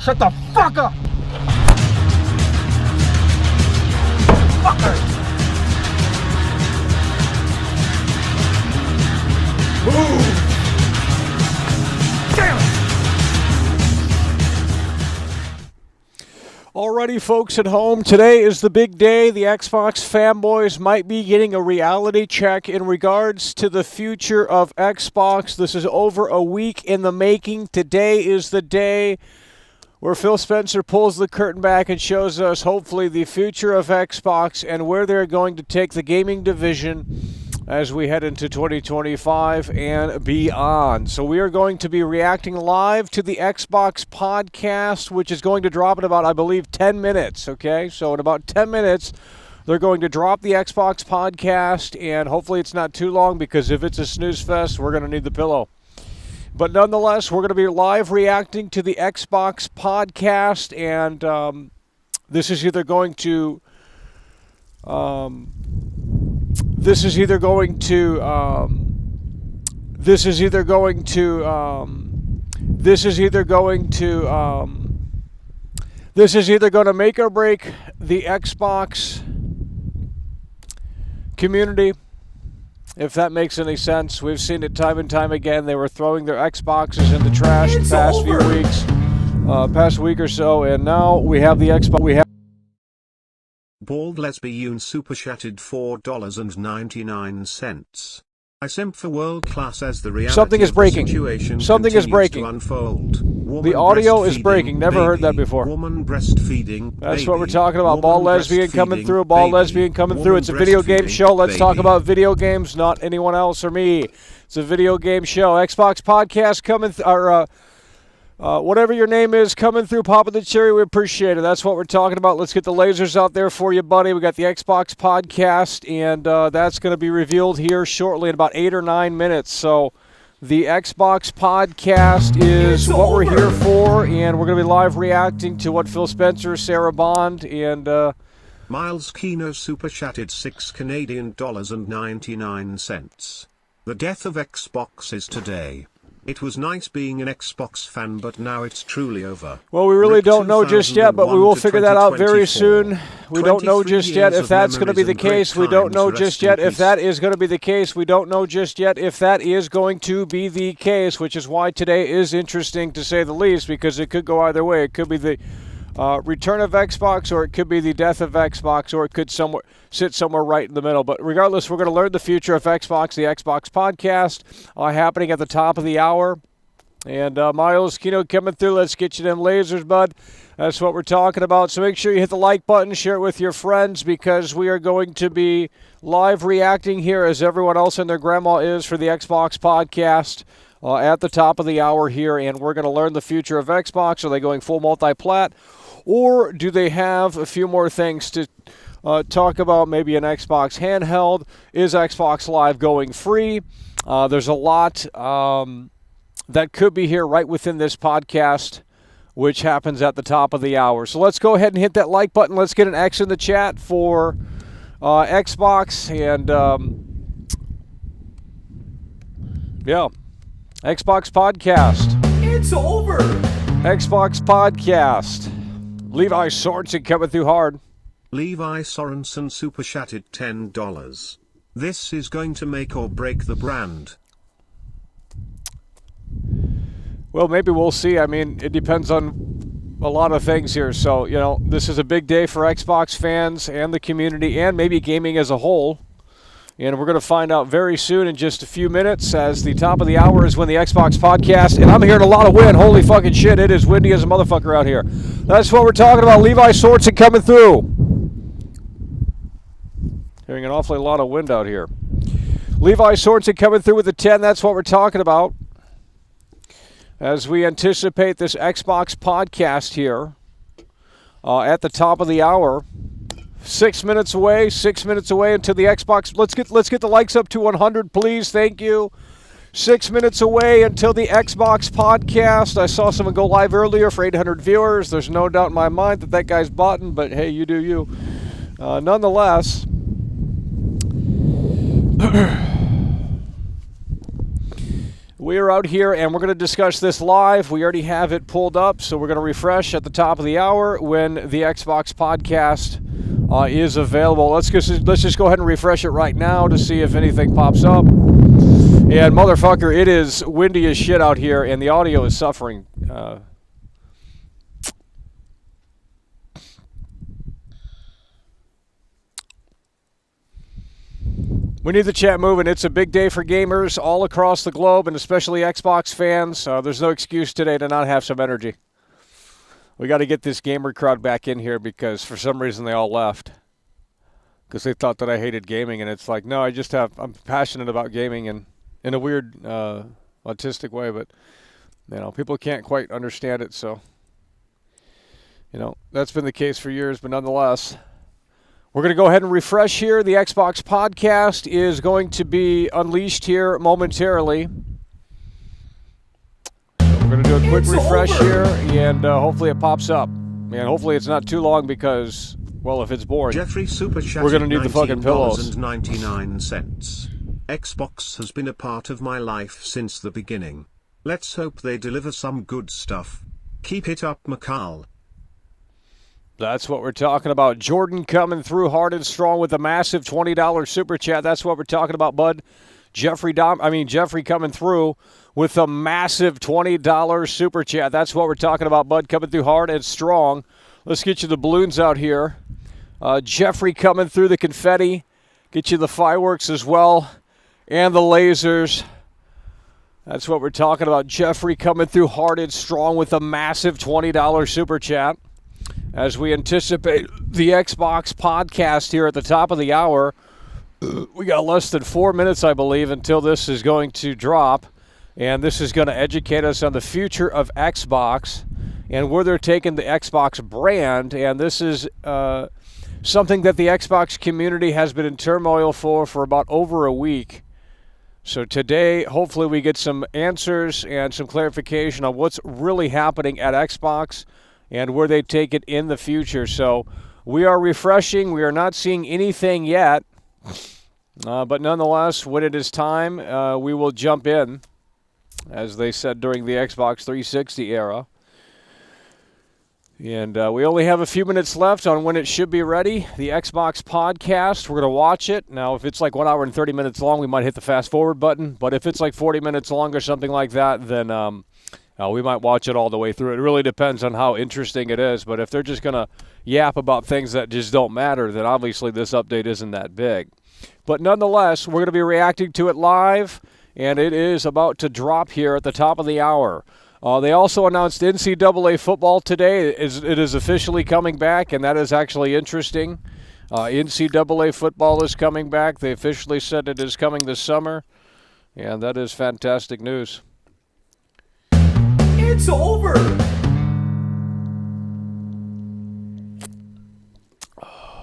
Shut the fuck up! Fucker! Move! Damn it! Alrighty, folks at home, today is the big day. The Xbox fanboys might be getting a reality check in regards to the future of Xbox. This is over a week in the making. Today is the day where Phil Spencer pulls the curtain back and shows us, hopefully, the future of Xbox and where they're going to take the gaming division as we head into 2025 and beyond. So we are going to be reacting live to the Xbox podcast, which is going to drop in about, I believe, 10 minutes, okay? So in about 10 minutes, they're going to drop the Xbox podcast, and hopefully it's not too long, because if it's a snooze fest, we're going to need the pillow. But nonetheless, we're going to be live reacting to the Xbox podcast, and this is either going to make or break the Xbox community. If that makes any sense. We've seen it time and time again. They were throwing their Xboxes in the trash the past few weeks, past week or so, and now we have the Xbox. We have Bald Lesbian super chatted $4.99. I simp for world class as the reality something is breaking. Situation something is breaking. to unfold. The audio is breaking. Never heard that before. Woman breastfeeding. That's baby. what we're talking about. Bald Woman lesbian coming breastfeeding, through. Bald baby. lesbian coming through. Woman It's a video game breastfeeding, show. Let's talk baby. about video games, not anyone else or me. It's a video game show. Xbox podcast coming, whatever your name is, coming through, popping the cherry. We appreciate it. That's what we're talking about. Let's get the lasers out there for you, buddy. We got the Xbox podcast, and that's going to be revealed here shortly in about 8 or 9 minutes. So the Xbox podcast is what we're here for, and we're going to be live reacting to what Phil Spencer, Sarah Bond, and Miles Kino super chatted $6.99. The death of Xbox is today. It was nice being an Xbox fan, but now it's truly over. Well, we really Rip don't know just yet, but we will figure that out very soon. We don't know 23 just yet years if of that's going to be the memories and case. We great don't know times. just Rest in yet if peace. that is going to be the case. We don't know just yet if that is going to be the case, which is why today is interesting, to say the least, because it could go either way. It could be the return of Xbox, or it could be the death of Xbox, or it could sit somewhere right in the middle. But regardless, we're going to learn the future of Xbox, the Xbox podcast, happening at the top of the hour. And Miles Kino coming through. Let's get you them lasers, bud. That's what we're talking about. So make sure you hit the like button, share it with your friends, because we are going to be live reacting here, as everyone else and their grandma is, for the Xbox podcast at the top of the hour here. And we're going to learn the future of Xbox. Are they going full multi-plat? Or do they have a few more things to talk about? Maybe an Xbox handheld? Is Xbox Live going free? There's a lot that could be here right within this podcast, which happens at the top of the hour. So let's go ahead and hit that like button. Let's get an X in the chat for Xbox. And, yeah, Xbox podcast. It's over. Xbox podcast. Levi Sorensen coming through hard. Levi Sorensen super chatted $10. This is going to make or break the brand. Well, maybe we'll see. I mean, it depends on a lot of things here. So, you know, this is a big day for Xbox fans and the community, and maybe gaming as a whole. And we're going to find out very soon, in just a few minutes, as the top of the hour is when the Xbox podcast. And I'm hearing a lot of wind. Holy fucking shit, it is windy as a motherfucker out here. That's what we're talking about. Levi Sorensen coming through. Hearing an awfully lot of wind out here. Levi Sorensen coming through with the 10. That's what we're talking about, as we anticipate this Xbox podcast here at the top of the hour. 6 minutes away, 6 minutes away until the Xbox. Let's get the likes up to 100, please. Thank you. 6 minutes away until the Xbox podcast. I saw someone go live earlier for 800 viewers. There's no doubt in my mind that that guy's botting, but hey, you do you. Nonetheless, we are out here and we're going to discuss this live. We already have it pulled up, so we're going to refresh at the top of the hour when the Xbox podcast is available. Let's just go ahead and refresh it right now to see if anything pops up. And motherfucker, it is windy as shit out here, and the audio is suffering. We need the chat moving. It's a big day for gamers all across the globe, and especially Xbox fans. There's no excuse today to not have some energy. We got to get this gamer crowd back in here because for some reason they all left. Because they thought that I hated gaming, and it's like, no, I'm passionate about gaming and in a weird autistic way, but people can't quite understand it, so that's been the case for years, but nonetheless, we're going to go ahead and refresh here. The Xbox podcast is going to be unleashed here momentarily. So we're going to do a quick refresh here, and hopefully it pops up. And hopefully it's not too long because, well, if it's boring, Jeffrey Super we're going to need the fucking pillows. $19.99. Xbox has been a part of my life since the beginning. Let's hope they deliver some good stuff. Keep it up, McCall. That's what we're talking about. Jordan coming through hard and strong with a massive $20 super chat. That's what we're talking about, bud. Jeffrey coming through with a massive $20 super chat. That's what we're talking about, bud. Coming through hard and strong. Let's get you the balloons out here. Jeffrey coming through the confetti. Get you the fireworks as well. And the lasers. That's what we're talking about. Jeffrey coming through hard and strong with a massive $20 super chat. As we anticipate the Xbox podcast here at the top of the hour. We got less than 4 minutes, I believe, until this is going to drop. And this is going to educate us on the future of Xbox and where they're taking the Xbox brand. And this is something that the Xbox community has been in turmoil for about over a week. So today, hopefully we get some answers and some clarification on what's really happening at Xbox and where they take it in the future. So we are refreshing. We are not seeing anything yet. But nonetheless, when it is time, we will jump in, as they said during the Xbox 360 era. And we only have a few minutes left on when it should be ready. The Xbox podcast, we're going to watch it. Now, if it's like 1 hour and 30 minutes long, we might hit the fast forward button. But if it's like 40 minutes long or something like that, then we might watch it all the way through. It really depends on how interesting it is. But if they're just going to yap about things that just don't matter, then obviously this update isn't that big. But nonetheless, we're going to be reacting to it live, and it is about to drop here at the top of the hour. They also announced NCAA football today. It is officially coming back, and that is actually interesting. NCAA football is coming back. They officially said it is coming this summer, and that is fantastic news. It's over!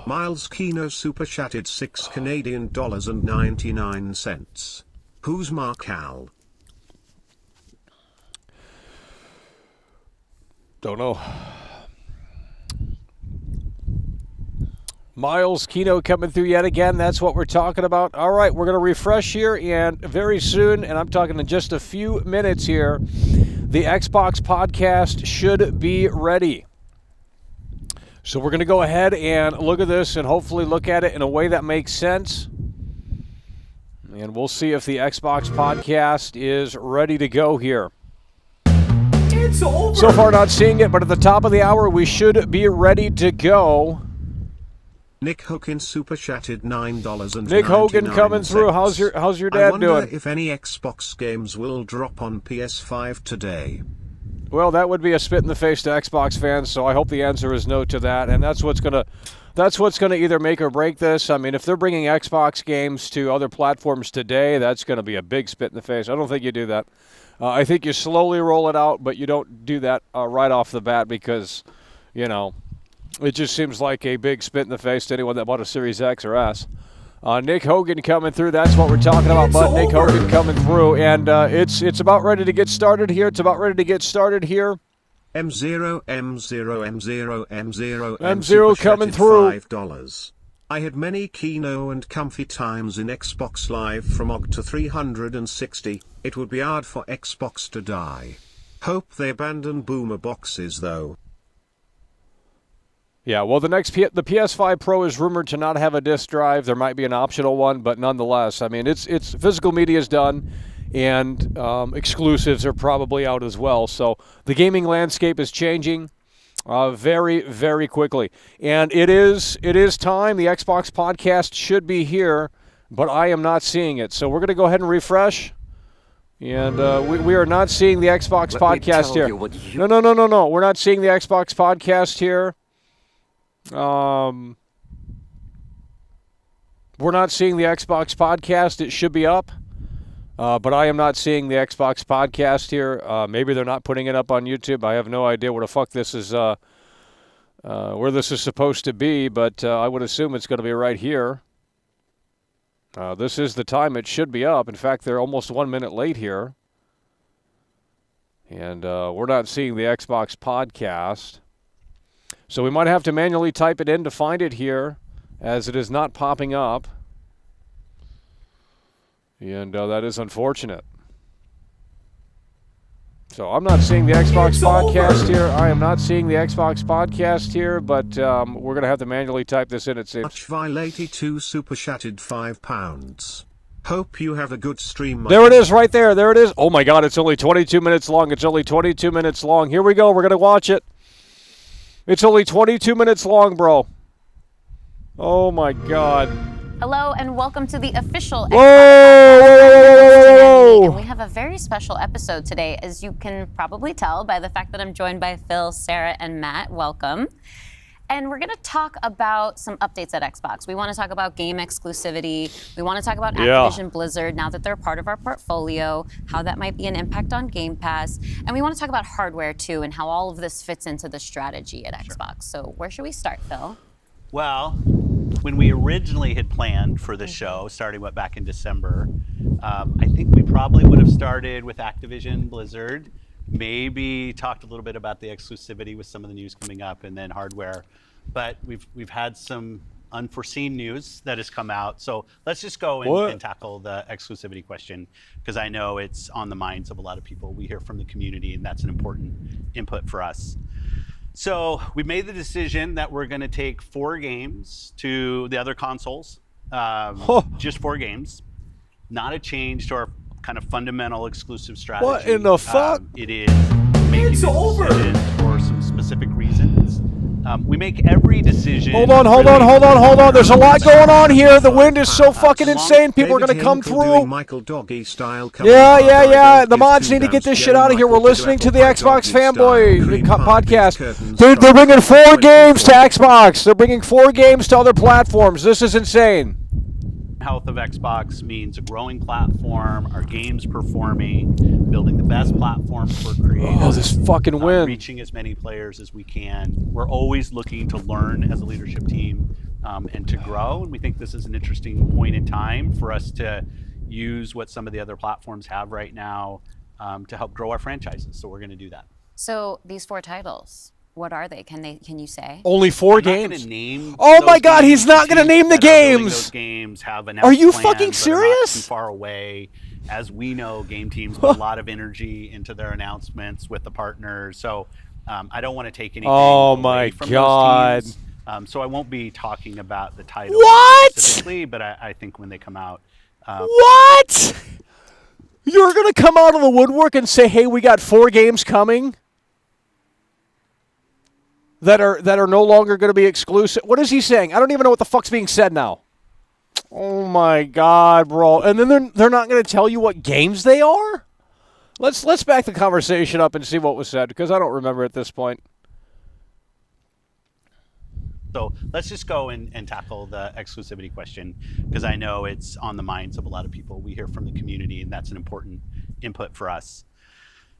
Miles Kino super chatted $6.99. Who's Mark Hal? Don't know. Miles Kino coming through yet again. That's what we're talking about. All right, we're going to refresh here, and very soon, and I'm talking in just a few minutes here, the Xbox podcast should be ready. So we're going to go ahead and look at this and hopefully look at it in a way that makes sense. And we'll see if the Xbox podcast is ready to go here. It's over! So far not seeing it, but at the top of the hour we should be ready to go. Nick Hogan super chatted $9.99. Nick Hogan coming through. How's your dad doing? I wonder if any Xbox games will drop on PS5 today. Well, that would be a spit in the face to Xbox fans, so I hope the answer is no to that. And that's what's gonna either make or break this. I mean, if they're bringing Xbox games to other platforms today, that's going to be a big spit in the face. I don't think you do that. I think you slowly roll it out, but you don't do that right off the bat because, it just seems like a big spit in the face to anyone that bought a Series X or S. Nick Hogan coming through. That's what we're talking about, It's bud. Nick over. Hogan coming through. And it's about ready to get started here. It's about ready to get started here. M0, M0, M0, M0, M0 coming through. $5. I had many kino and comfy times in Xbox Live from OG to 360. It would be hard for Xbox to die. Hope they abandon boomer boxes though. Yeah, well, the PS5 Pro is rumored to not have a disk drive. There might be an optional one, but nonetheless, I mean, it's physical media is done, and exclusives are probably out as well. So the gaming landscape is changing very, very quickly, and it is time. The Xbox podcast should be here, but I am not seeing it. So we're going to go ahead and refresh. And we are not seeing the Xbox podcast here. No. We're not seeing the Xbox podcast here. We're not seeing the Xbox podcast. It should be up, but I am not seeing the Xbox podcast here. Maybe they're not putting it up on YouTube. I have no idea where the fuck this is, where this is supposed to be, but I would assume it's going to be right here. This is the time it should be up. In fact, they're almost 1 minute late here. And we're not seeing the Xbox podcast. So we might have to manually type it in to find it here, as it is not popping up. And that is unfortunate. So I'm not seeing the Xbox It's podcast over. here. I am not seeing the Xbox podcast here, but we're going to have to manually type this in, it seems. Muchvile82 super chatted £5. Hope you have a good stream. There it is right there. There it is. Oh, my God. It's only 22 minutes long. It's only 22 minutes long. Here we go. We're going to watch it. It's only 22 minutes long, bro. Oh, my God. Hello and welcome to the official Whoa! And we have a very special episode today, as you can probably tell by the fact that I'm joined by Phil, Sarah, and Matt. Welcome. And we're going to talk about some updates at Xbox. We want to talk about game exclusivity. We want to talk about Activision Blizzard, now that they're part of our portfolio, how that might be an impact on Game Pass. And we want to talk about hardware, too, and how all of this fits into the strategy at Xbox. So where should we start, Phil? Well, when we originally had planned for the show, starting back in December, I think we probably would have started with Activision Blizzard, maybe talked a little bit about the exclusivity with some of the news coming up, and then hardware. But we've had some unforeseen news that has come out. So let's just go and tackle the exclusivity question, because I know it's on the minds of a lot of people. We hear from the community, and that's an important input for us. So we made the decision that we're going to take 4 games to the other consoles, just 4 games, not a change to our kind of fundamental exclusive strategy. What in the fuck? It is making It's this over. decision for some specific reasons. We make every decision. Hold on. There's a lot going on here. The wind is so fucking insane. People are going to come through. Michael Doggy style Yeah. The mods need to get this shit out of here. We're listening to the Xbox Fanboy podcast. They're bringing 4 games to Xbox. They're bringing 4 games to other platforms. This is insane. Health of Xbox means a growing platform, our games performing, building the best platforms for creators. Oh, this fucking wind. Reaching as many players as we can. We're always looking to learn as a leadership team and to grow. And we think this is an interesting point in time for us to use what some of the other platforms have right now to help grow our franchises. So we're going to do that. So these 4 titles, what are they? Can you say? Only 4 I'm not games. gonna name Oh those my God, games. he's not The gonna teams name the that are building games. Those games have Are you announced fucking plans that are not serious? too far away. As we know, game teams put a lot of energy into their announcements with the partners. So I don't want to take anything Oh away my from God. those teams. So I won't be talking about the title What? specifically, but I think when they come out, What? You're going to come out of the woodwork and say, hey, we got 4 games coming that are no longer going to be exclusive? What is he saying? I don't even know what the fuck's being said now. Oh, my God, bro. And then they're not going to tell you what games they are? Let's back the conversation up and see what was said, because I don't remember at this point. So let's just go and tackle the exclusivity question, because I know it's on the minds of a lot of people. We hear from the community, and that's an important input for us.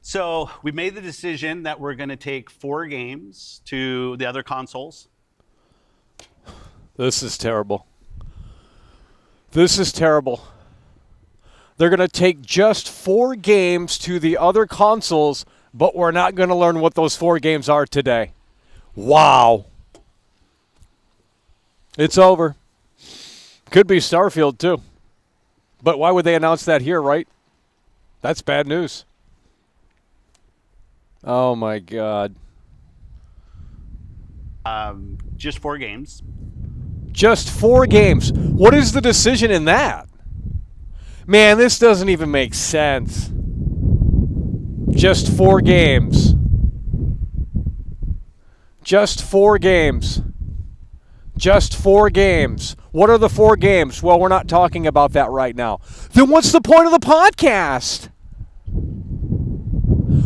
So we made the decision that we're going to take 4 games to the other consoles. This is terrible. This is terrible. They're going to take just 4 games to the other consoles, but we're not going to learn what those 4 games are today. Wow. It's over. Could be Starfield, too. But why would they announce that here, right? That's bad news. Oh, my God. Just 4 games. Just 4 games. What is the decision in that? Man, this doesn't even make sense. Just 4 games. Just 4 games. Just 4 games. What are the 4 games? Well, we're not talking about that right now. Then what's the point of the podcast?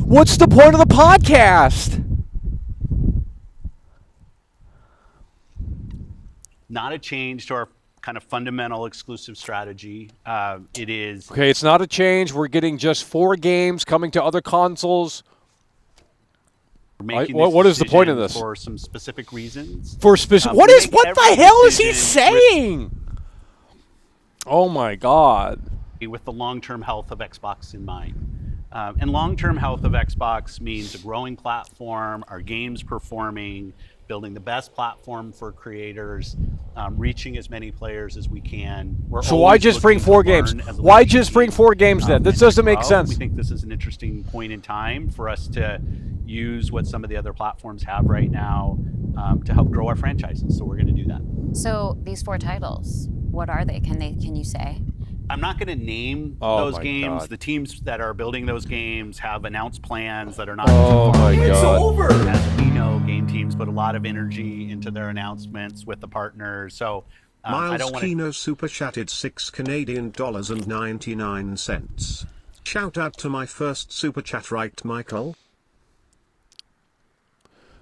What's the point of the podcast? Not a change to our kind of fundamental exclusive strategy. It is Okay, it's not a change. We're getting just 4 games coming to other consoles. making What this is the point of decision this? for some specific reasons. For specific, We make what the every hell is he decision saying? Oh my God! with the long-term health of Xbox in mind. And long-term health of Xbox means a growing platform, our games performing, building the best platform for creators, reaching as many players as we can. We're So why always just bring looking to 4 games? learn as a Why learning just bring team, 4 games then? This and doesn't make grow. sense. We think this is an interesting point in time for us to use what some of the other platforms have right now to help grow our franchises. So we're going to do that. So these 4 titles, what are they? Can you say? I'm not going to name Oh those my games. God. The teams that are building those games have announced plans that are not Oh too far my away. It's God. over. As we know, game teams put a lot of energy into their announcements with the partners. So I Miles don't want to. Kino super chatted $6.99. Shout out to my first super chat, right, Michael?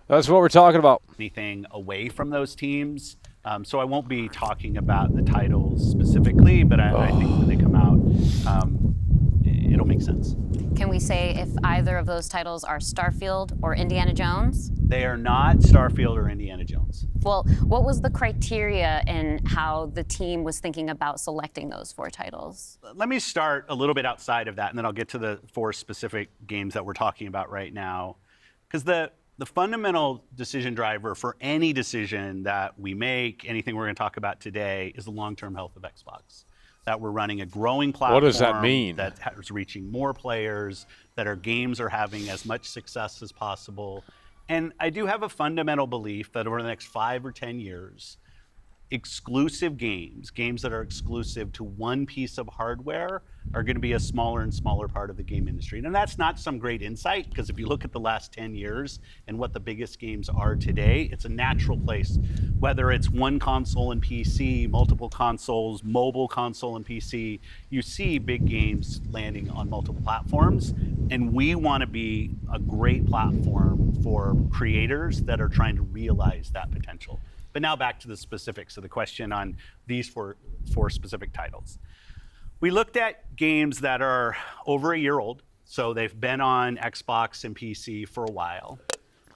That's what we're talking about. Anything away from those teams. So I won't be talking about the titles specifically, but I think when they come out, it'll make sense. Can we say if either of those titles are Starfield or Indiana Jones? They are not Starfield or Indiana Jones. Well, what was the criteria in how the team was thinking about selecting those 4 titles? Let me start a little bit outside of that, and then I'll get to the 4 specific games that we're talking about right now. Because the fundamental decision driver for any decision that we make, anything we're going to talk about today, is the long-term health of Xbox. That we're running a growing platform. What does that mean? That is reaching more players, that our games are having as much success as possible. And I do have a fundamental belief that over the next 5 or 10 years, exclusive games that are exclusive to one piece of hardware, are going to be a smaller and smaller part of the game industry. And that's not some great insight, because if you look at the last 10 years and what the biggest games are today, it's a natural place. Whether it's one console and PC, multiple consoles, mobile console and PC, you see big games landing on multiple platforms. And we want to be a great platform for creators that are trying to realize that potential. But now back to the specifics of the question on these four specific titles. We looked at games that are over a year old, so they've been on Xbox and PC for a while.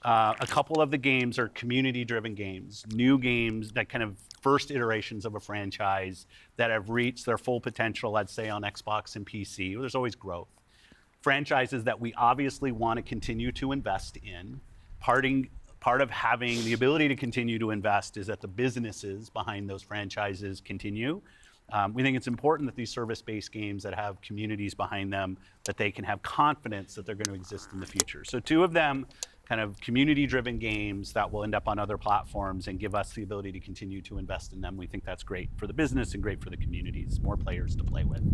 A couple of the games are community-driven games, new games that kind of first iterations of a franchise that have reached their full potential, I'd say, on Xbox and PC. There's always growth. Franchises that we obviously want to continue to invest in. Part of having the ability to continue to invest is that the businesses behind those franchises continue. We think it's important that these service-based games that have communities behind them, that they can have confidence that they're going to exist in the future. So 2 of them, kind of community-driven games that will end up on other platforms and give us the ability to continue to invest in them. We think that's great for the business and great for the communities, more players to play with.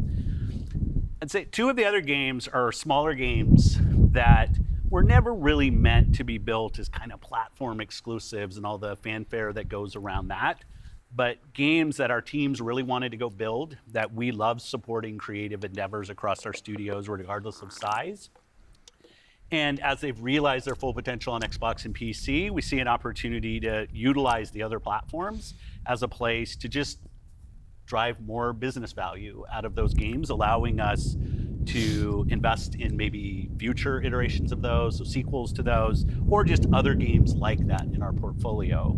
I'd say 2 of the other games are smaller games that were never really meant to be built as kind of platform exclusives and all the fanfare that goes around that, but games that our teams really wanted to go build, that we love supporting creative endeavors across our studios regardless of size. And as they've realized their full potential on Xbox and PC, we see an opportunity to utilize the other platforms as a place to just drive more business value out of those games, allowing us to invest in maybe future iterations of those, so sequels to those, or just other games like that in our portfolio.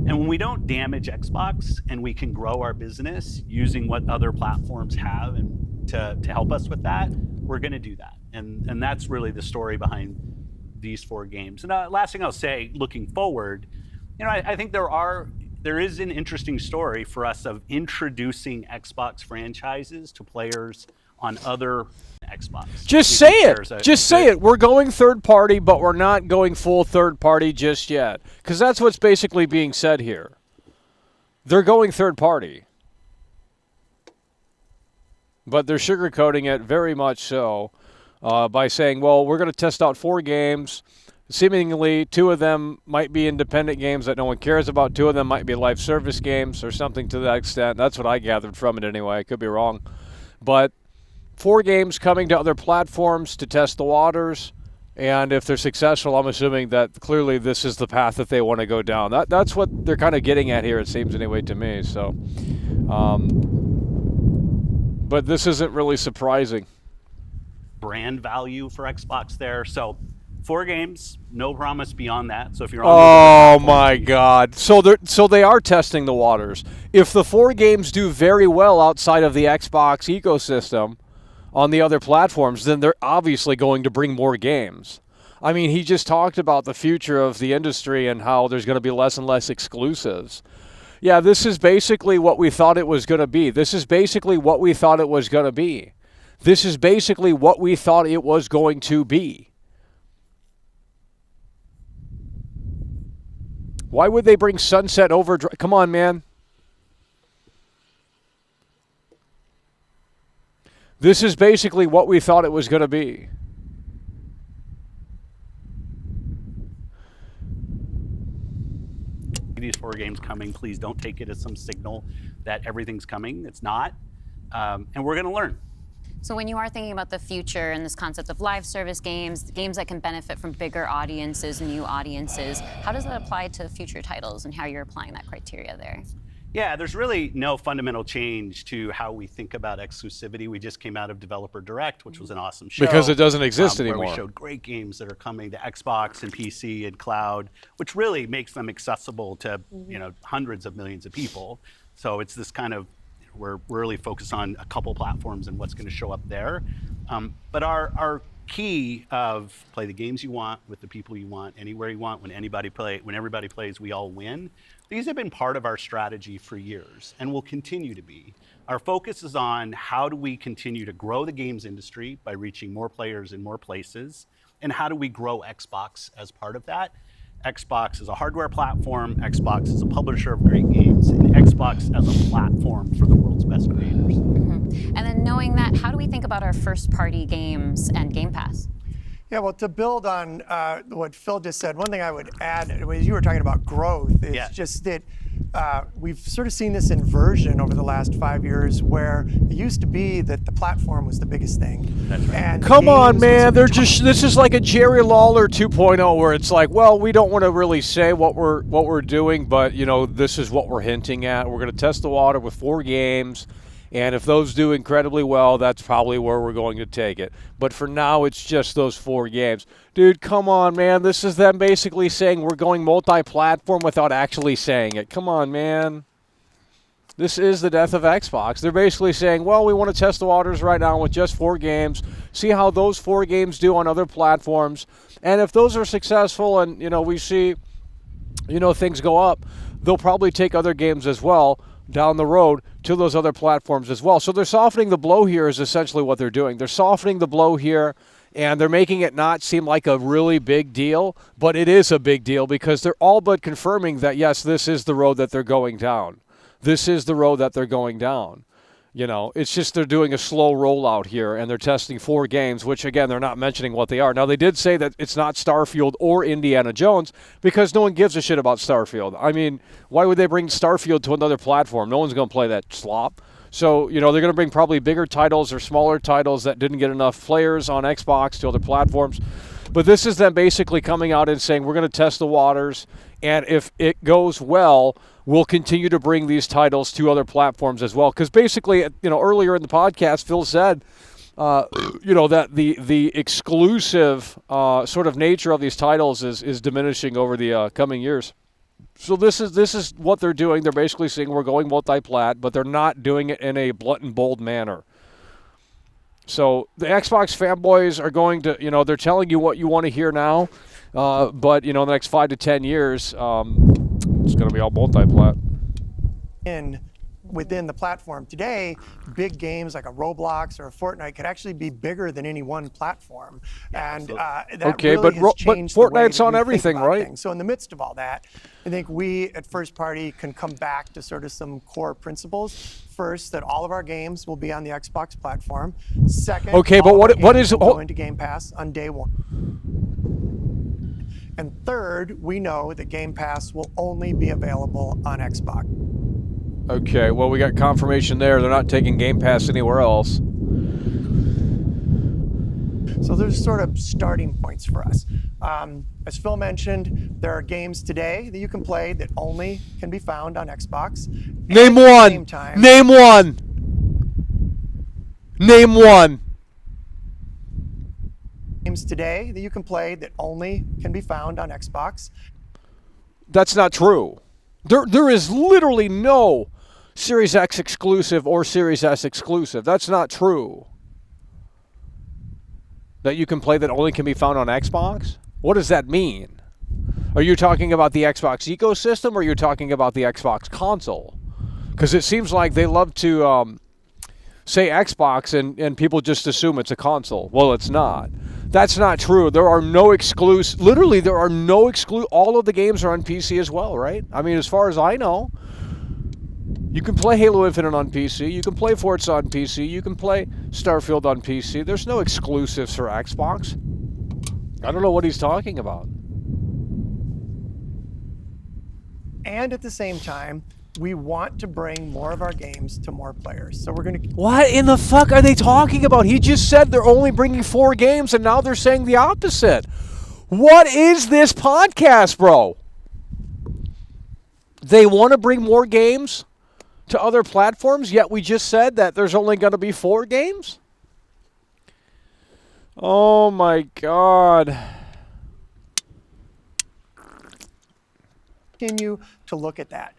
And when we don't damage Xbox and we can grow our business using what other platforms have and to help us with that, we're going to do that. And that's really the story behind these 4 games. And last thing I'll say, looking forward, I think there is an interesting story for us of introducing Xbox franchises to players on other Xbox. Just say it. We're going third party, but we're not going full third party just yet. Because that's what's basically being said here. They're going third party. But they're sugarcoating it very much so by saying, well, we're going to test out 4 games. Seemingly, 2 of them might be independent games that no one cares about. 2 of them might be live service games or something to that extent. That's what I gathered from it anyway. I could be wrong. But 4 games coming to other platforms to test the waters. And if they're successful, I'm assuming that clearly this is the path that they want to go down. That's what they're kind of getting at here, it seems anyway to me. So, but this isn't really surprising. Brand value for Xbox there. So 4 games, no promise beyond that. So if you're on my God. So they are testing the waters. If the 4 games do very well outside of the Xbox ecosystem on the other platforms, then they're obviously going to bring more games. I mean, he just talked about the future of the industry and how there's going to be less and less exclusives. Yeah, this is basically what we thought it was going to be. This is basically what we thought it was going to be. This is basically what we thought it was going to be. Why would they bring Sunset Overdrive? Come on, man. This is basically what we thought it was going to be. These 4 games coming, please don't take it as some signal that everything's coming. It's not. And we're going to learn. So when you are thinking about the future and this concept of live service games, games that can benefit from bigger audiences, new audiences, how does that apply to future titles and how you're applying that criteria there? Yeah, there's really no fundamental change to how we think about exclusivity. We just came out of Developer Direct, which was an awesome show. Because it doesn't exist anymore. Where we showed great games that are coming to Xbox and PC and cloud, which really makes them accessible to hundreds of millions of people. So it's this kind of, we're really focused on a couple platforms and what's going to show up there. But our key of play the games you want with the people you want, anywhere you want, when everybody plays, we all win. These have been part of our strategy for years and will continue to be. Our focus is on how do we continue to grow the games industry by reaching more players in more places, and how do we grow Xbox as part of that. Xbox is a hardware platform, Xbox is a publisher of great games, and Xbox as a platform for the world's best creators. Mm-hmm. And then knowing that, how do we think about our first-party games and Game Pass? Yeah, well, to build on what Phil just said, one thing I would add, as you were talking about growth, is just that we've sort of seen this inversion over the last 5 years where it used to be that the platform was the biggest thing. That's right. And come on, man. This is like a Jerry Lawler 2.0 where it's like, well, we don't want to really say what we're doing, but this is what we're hinting at. We're going to test the water with 4 games. And if those do incredibly well, that's probably where we're going to take it. But for now, it's just those 4 games. Dude, come on, man. This is them basically saying we're going multi-platform without actually saying it. Come on, man. This is the death of Xbox. They're basically saying, well, we want to test the waters right now with just 4 games, see how those 4 games do on other platforms. And if those are successful and, we see, things go up, they'll probably take other games as well down the road to those other platforms as well. So they're softening the blow here is essentially what they're doing. They're softening the blow here, and they're making it not seem like a really big deal, but it is a big deal because they're all but confirming that, yes, this is the road that they're going down. This is the road that they're going down. It's just they're doing a slow rollout here, and they're testing 4 games, which, again, they're not mentioning what they are. Now, they did say that it's not Starfield or Indiana Jones because no one gives a shit about Starfield. I mean, why would they bring Starfield to another platform? No one's going to play that slop. So, they're going to bring probably bigger titles or smaller titles that didn't get enough players on Xbox to other platforms. But this is them basically coming out and saying, we're going to test the waters, and if it goes well, we'll continue to bring these titles to other platforms as well. Because basically, earlier in the podcast, Phil said, that the exclusive sort of nature of these titles is diminishing over the coming years. So this is what they're doing. They're basically saying we're going multi-plat, but they're not doing it in a blunt and bold manner. So the Xbox fanboys are going to, they're telling you what you want to hear now, but in the next 5 to 10 years, it's going to be all multi-plat. Within the platform today, big games like a Roblox or a Fortnite could actually be bigger than any one platform, and that Okay, really has but changed the way Fortnite's that on we think everything, about right? things. So in the midst of all that, I think we at First Party can come back to sort of some core principles. First, that all of our games will be on the Xbox platform. Second, Okay, but all of our what games is- will go into Game Pass on day one. And third, we know that Game Pass will only be available on Xbox. Okay, well, we got confirmation there. They're not taking Game Pass anywhere else. So there's sort of starting points for us. As Phil mentioned, there are games today that you can play that only can be found on Xbox. Name At the one. same time, Name one. Name one. games today that you can play that only can be found on Xbox. That's not true. There is literally no Series X exclusive or Series S exclusive. That's not true. That you can play that only can be found on Xbox? What does that mean? Are you talking about the Xbox ecosystem, or are you talking about the Xbox console? Because it seems like they love to say Xbox and people just assume it's a console. Well, it's not. That's not true. There are no exclusive. Literally, there are no exclusive. All of the games are on PC as well, right? I mean, as far as I know, you can play Halo Infinite on PC. You can play Forza on PC. You can play Starfield on PC. There's no exclusives for Xbox. I don't know what he's talking about. And at the same time, we want to bring more of our games to more players. So we're going to What in the fuck are they talking about? He just said they're only bringing 4 games, and now they're saying the opposite. What is this podcast, bro? They want to bring more games to other platforms, yet we just said that there's only going to be 4 games? Oh my God. continue to look at that.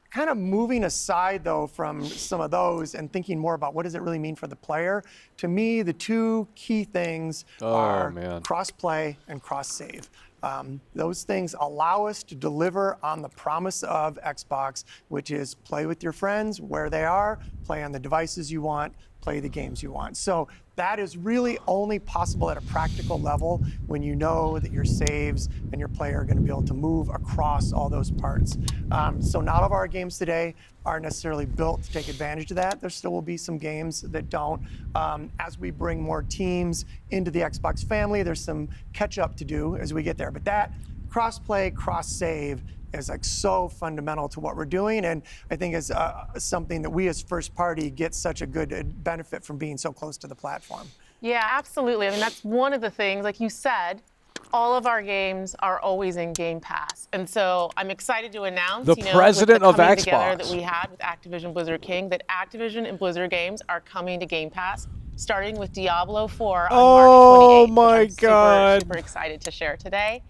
Kind of moving aside, though, from some of those and thinking more about what does it really mean for the player, to me, the two key things are man. cross-play and cross-save. Those things allow us to deliver on the promise of Xbox, which is play with your friends where they are, play on the devices you want, play the games you want. So that is really only possible at a practical level when you know that your saves and your player are going to be able to move across all those parts. So not all of our games today are necessarily built to take advantage of that. There still will be some games that don't. As we bring more teams into the Xbox family, there's some catch up to do as we get there. But that cross-play, cross-save is like so fundamental to what we're doing, and I think is something that we as First Party get such a good benefit from being so close to the platform. Yeah, absolutely. I mean, that's one of the things, like you said, all of our games are always in Game Pass. And so I'm excited to announce, The president with the of coming together Xbox. that we had with Activision Blizzard King, that Activision and Blizzard games are coming to Game Pass, starting with Diablo 4 on Oh March 28th. my which I'm God. super excited to share today.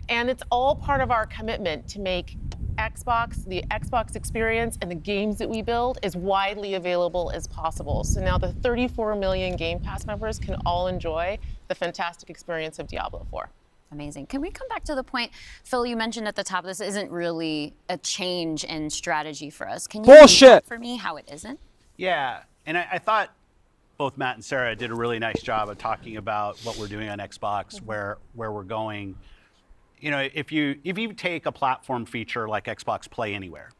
And it's all part of our commitment to make Xbox, the Xbox experience, and the games that we build as widely available as possible. So now the 34 million Game Pass members can all enjoy the fantastic experience of Diablo 4. Amazing. Can we come back to the point, Phil, you mentioned at the top, this isn't really a change in strategy for us. Can you Bullshit. recap for me how it isn't? Yeah, and I thought both Matt and Sarah did a really nice job of talking about what we're doing on Xbox, where we're going. You know, if you take a platform feature like Xbox Play Anywhere,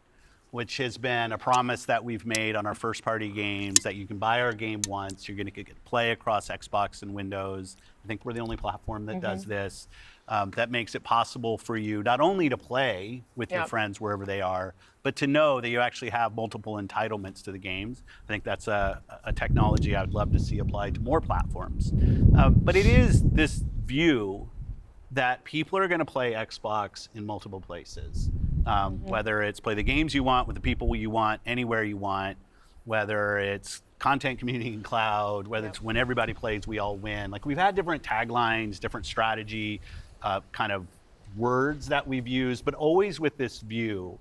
which has been a promise that we've made on our first party games, that you can buy our game once, you're going to get play across Xbox and Windows. I think we're the only platform that does this. That makes it possible for you not only to play with your friends wherever they are, but to know that you actually have multiple entitlements to the games. I think that's a technology I'd love to see applied to more platforms. But it is this view that people are going to play Xbox in multiple places, whether it's play the games you want with the people you want, anywhere you want, whether it's content, community, and cloud, whether it's when everybody plays, we all win. Like, we've had different taglines, different strategy kind of words that we've used, but always with this view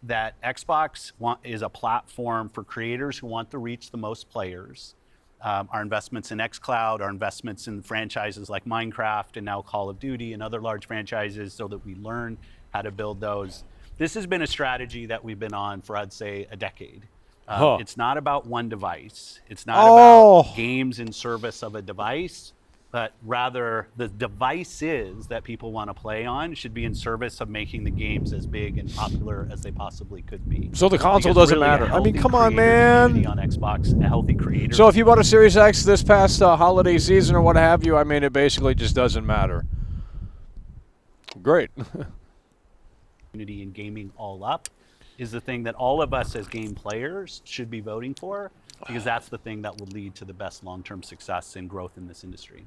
that Xbox is a platform for creators who want to reach the most players. Our investments in xCloud, our investments in franchises like Minecraft and now Call of Duty and other large franchises so that we learn how to build those. This has been a strategy that we've been on for, I'd say, a decade. It's not about one device. It's not about games in service of a device, but rather the devices that people want to play on should be in service of making the games as big and popular as they possibly could be. So the console Because doesn't really a matter. I mean, healthy come on, creator man. community on Xbox, a healthy creator. So if you bought a Series X this past holiday season or what have you, I mean, it basically just doesn't matter. Great. Community and gaming all up is the thing that all of us as game players should be voting for, because that's the thing that will lead to the best long-term success and growth in this industry.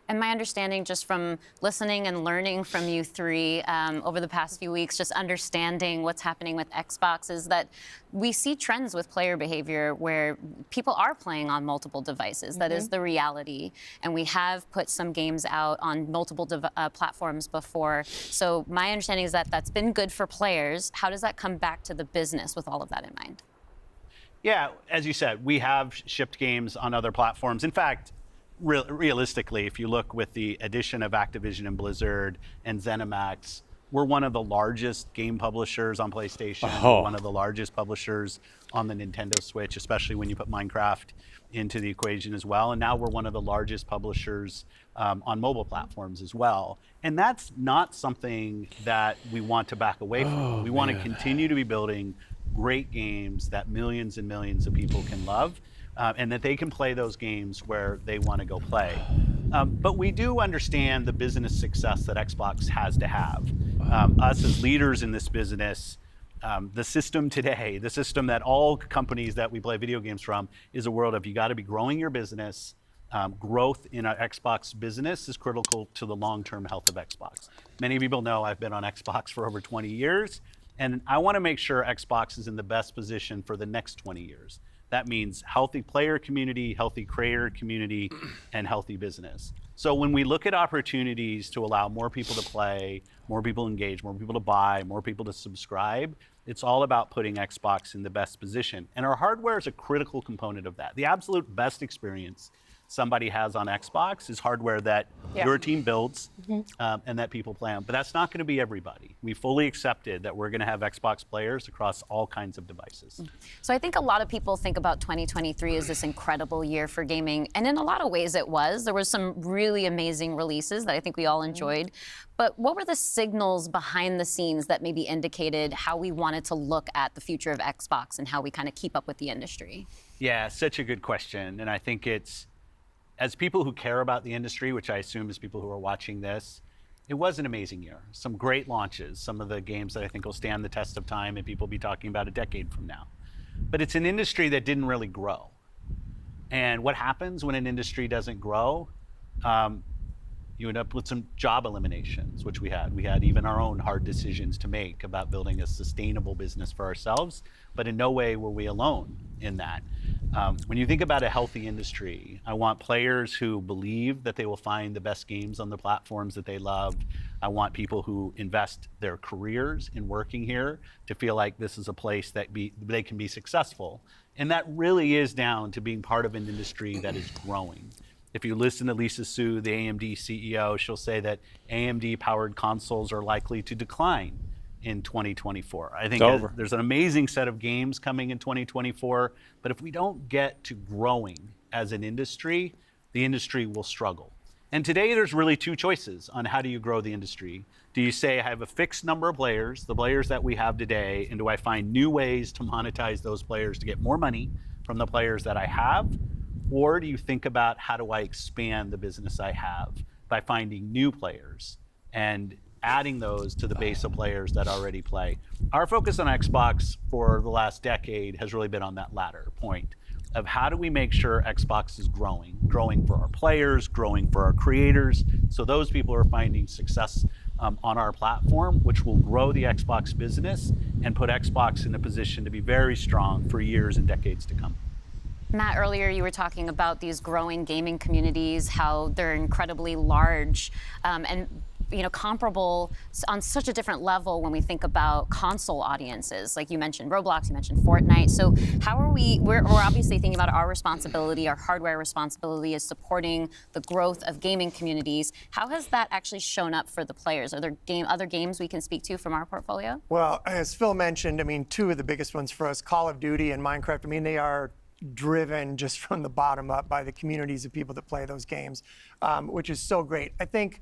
And my understanding, just from listening and learning from you three over the past few weeks, just understanding what's happening with Xbox, is that we see trends with player behavior where people are playing on multiple devices. That is the reality. And we have put some games out on multiple platforms before. So my understanding is that that's been good for players. How does that come back to the business with all of that in mind? Yeah, as you said, we have shipped games on other platforms. In fact, realistically, if you look with the addition of Activision and Blizzard and ZeniMax, we're one of the largest game publishers on PlayStation, we're one of the largest publishers on the Nintendo Switch, especially when you put Minecraft into the equation as well. And now we're one of the largest publishers on mobile platforms as well. And that's not something that we want to back away from. We want to continue to be building great games that millions and millions of people can love. And that they can play those games where they want to go play. But we do understand the business success that Xbox has to have. Us as leaders in this business, the system today, the system that all companies that we play video games from, is a world of you got to be growing your business. Growth in our Xbox business is critical to the long-term health of Xbox. Many people know I've been on Xbox for over 20 years, and I want to make sure Xbox is in the best position for the next 20 years. That means healthy player community, healthy creator community, and healthy business. So when we look at opportunities to allow more people to play, more people engage, more people to buy, more people to subscribe, it's all about putting Xbox in the best position. And our hardware is a critical component of that. The absolute best experience somebody has on Xbox is hardware that your team builds and that people play on. But that's not going to be everybody. We fully accepted that we're going to have Xbox players across all kinds of devices. So I think a lot of people think about 2023 as this incredible year for gaming. And in a lot of ways it was. There were some really amazing releases that I think we all enjoyed. But what were the signals behind the scenes that maybe indicated how we wanted to look at the future of Xbox and how we kind of keep up with the industry? Yeah, such a good question. And I think it's, as people who care about the industry, which I assume is people who are watching this, it was an amazing year. Some great launches, some of the games that I think will stand the test of time and people will be talking about a decade from now. But it's an industry that didn't really grow. And what happens when an industry doesn't grow? You end up with some job eliminations, which we had. We had even our own hard decisions to make about building a sustainable business for ourselves, but in no way were we alone in that. When you think about a healthy industry, I want players who believe that they will find the best games on the platforms that they love. I want people who invest their careers in working here to feel like this is a place that they can be successful. And that really is down to being part of an industry that is growing. If you listen to Lisa Su, the AMD CEO, she'll say that AMD-powered consoles are likely to decline in 2024. I think there's an amazing set of games coming in 2024, but if we don't get to growing as an industry, the industry will struggle. And today there's really two choices on how do you grow the industry. Do you say I have a fixed number of players, the players that we have today, and do I find new ways to monetize those players to get more money from the players that I have? Or do you think about how do I expand the business I have by finding new players and adding those to the base of players that already play? Our focus on Xbox for the last decade has really been on that latter point of how do we make sure Xbox is growing for our players, growing for our creators, so those people are finding success on our platform, which will grow the Xbox business and put Xbox in a position to be very strong for years and decades to come. Matt, earlier you were talking about these growing gaming communities, how they're incredibly large, and comparable on such a different level when we think about console audiences. Like you mentioned Roblox, you mentioned Fortnite. So how are we're obviously thinking about our responsibility, our hardware responsibility is supporting the growth of gaming communities. How has that actually shown up for the players? Are there other games we can speak to from our portfolio? Well, as Phil mentioned, I mean, two of the biggest ones for us, Call of Duty and Minecraft, I mean, they are driven just from the bottom up by the communities of people that play those games, which is so great. I think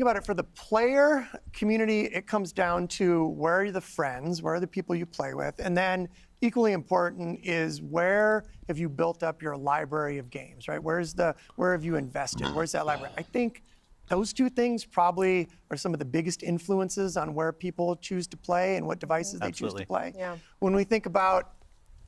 about it, for the player community, it comes down to where are the friends, where are the people you play with, and then equally important is where have you built up your library of games, right? Where have you invested? Where's that library? I think those two things probably are some of the biggest influences on where people choose to play and what devices they choose to play. Yeah. When we think about,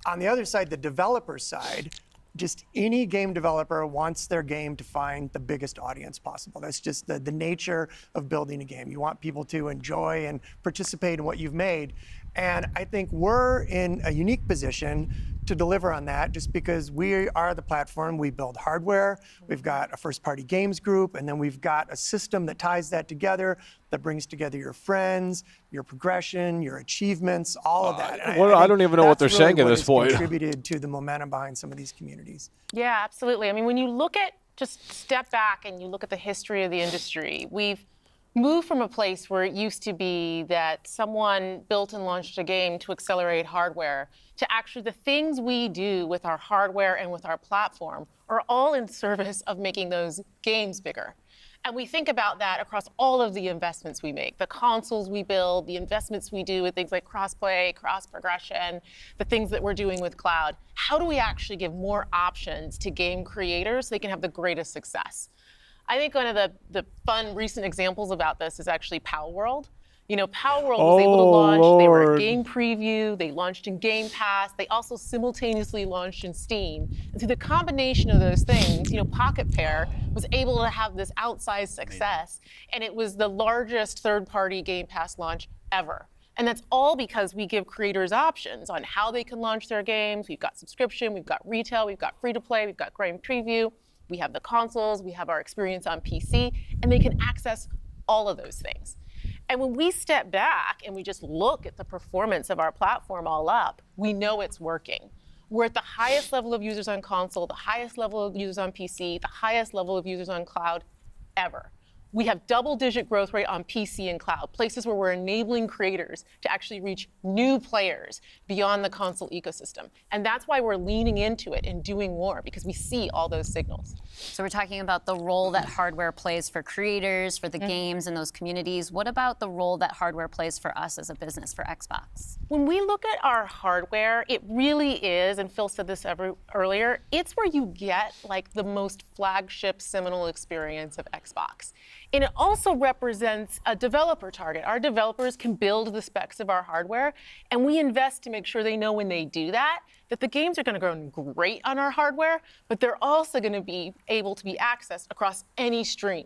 on the other side, the developer side, just any game developer wants their game to find the biggest audience possible. That's just the nature of building a game. You want people to enjoy and participate in what you've made. And I think we're in a unique position to deliver on that just because we are the platform. We build hardware, we've got a first-party games group, and then we've got a system that ties that together, that brings together your friends, your progression, your achievements, all of that. And I don't even know what they're that's really saying at what this has point. Contributed to the momentum behind some of these communities. Yeah, absolutely. I mean, when you look at, just step back and you look at the history of the industry, we've moved from a place where it used to be that someone built and launched a game to accelerate hardware to actually the things we do with our hardware and with our platform are all in service of making those games bigger. And we think about that across all of the investments we make, the consoles we build, the investments we do with things like cross-play, cross-progression, the things that we're doing with cloud. How do we actually give more options to game creators so they can have the greatest success? I think one of the fun recent examples about this is actually Palworld. Palworld was able to launch, they were a game preview, they launched in Game Pass, they also simultaneously launched in Steam. And through the combination of those things, Pocket Pair was able to have this outsized success, and it was the largest third-party Game Pass launch ever. And that's all because we give creators options on how they can launch their games. We've got subscription, we've got retail, we've got free-to-play, we've got game preview, we have the consoles, we have our experience on PC, and they can access all of those things. And when we step back and we just look at the performance of our platform all up, we know it's working. We're at the highest level of users on console, the highest level of users on PC, the highest level of users on cloud ever. We have double-digit growth rate on PC and cloud, places where we're enabling creators to actually reach new players beyond the console ecosystem. And that's why we're leaning into it and doing more, because we see all those signals. So we're talking about the role that hardware plays for creators, for the games and those communities. What about the role that hardware plays for us as a business, for Xbox? When we look at our hardware, it really is, and Phil said this earlier, it's where you get like the most flagship seminal experience of Xbox. And it also represents a developer target. Our developers can build the specs of our hardware, and we invest to make sure they know when they do that the games are going to run great on our hardware, but they're also going to be able to be accessed across any screen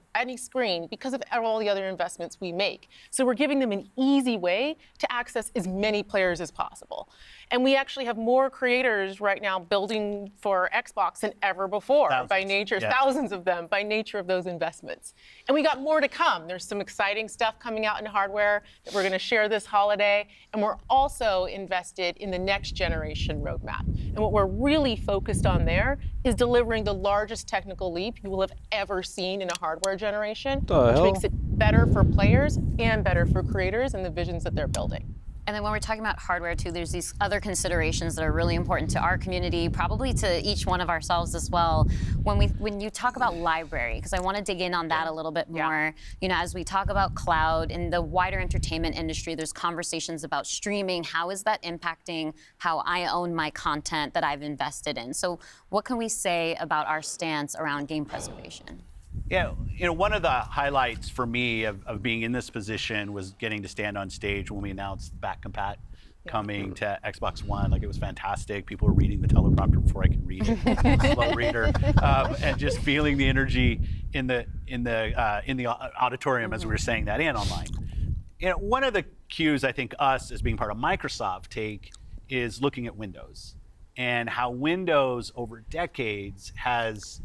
because of all the other investments we make. So we're giving them an easy way to access as many players as possible. And we actually have more creators right now building for Xbox than ever before by nature, thousands of them by nature of those investments. And we got more to come. There's some exciting stuff coming out in hardware that we're going to share this holiday. And we're also invested in the next generation roadmap. And what we're really focused on there is delivering the largest technical leap you will have ever seen in a hardware generation, which makes it better for players and better for creators and the visions that they're building. And then when we're talking about hardware too, there's these other considerations that are really important to our community, probably to each one of ourselves as well. When you talk about library, because I want to dig in on that a little bit more. As we talk about cloud in the wider entertainment industry, there's conversations about streaming. How is that impacting how I own my content that I've invested in? So what can we say about our stance around game preservation? Yeah, one of the highlights for me of being in this position was getting to stand on stage when we announced back compat coming to Xbox One. Like, it was fantastic. People were reading the teleprompter before I could read it. Slow reader, and just feeling the energy in the auditorium as we were saying that and online. One of the cues I think us as being part of Microsoft take is looking at Windows and how Windows over decades has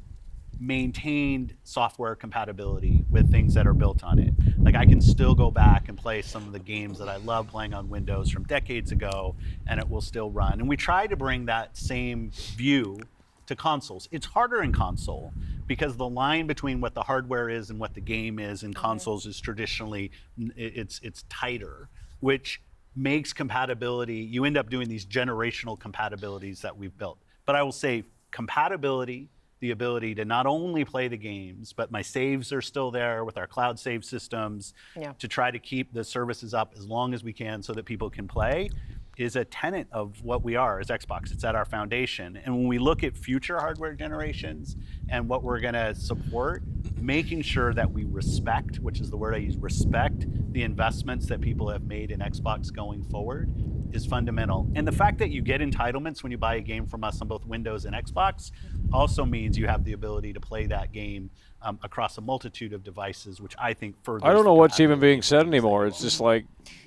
maintained software compatibility with things that are built on it. Like I can still go back and play some of the games that I love playing on Windows from decades ago, and it will still run. And we try to bring that same view to consoles. It's harder in console because the line between what the hardware is and what the game is in consoles is traditionally, it's tighter, which makes compatibility, you end up doing these generational compatibilities that we've built. But I will say compatibility, the ability to not only play the games, but my saves are still there with our cloud save systems to try to keep the services up as long as we can so that people can play, is a tenet of what we are as Xbox. It's at our foundation. And when we look at future hardware generations and what we're gonna support, making sure that we respect, which is the word I use, respect the investments that people have made in Xbox going forward is fundamental. And the fact that you get entitlements when you buy a game from us on both Windows and Xbox also means you have the ability to play that game across a multitude of devices, which I think furthers. I don't know the what's even compatibility being said anymore. It's just like,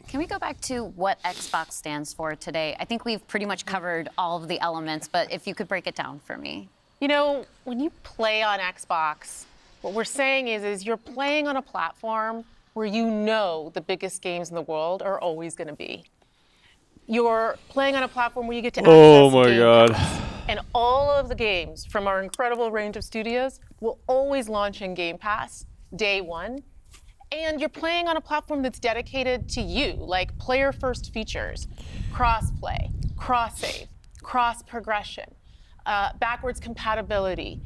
Can we go back to what Xbox stands for today? I think we've pretty much covered all of the elements, but if you could break it down for me. You know, when you play on Xbox, what we're saying is you're playing on a platform where you know the biggest games in the world are always going to be. You're playing on a platform where you get to access oh my Game God. Pass. And all of the games from our incredible range of studios will always launch in Game Pass day one. And you're playing on a platform that's dedicated to you, like player-first features, cross-play, cross-save, cross-progression, backwards compatibility,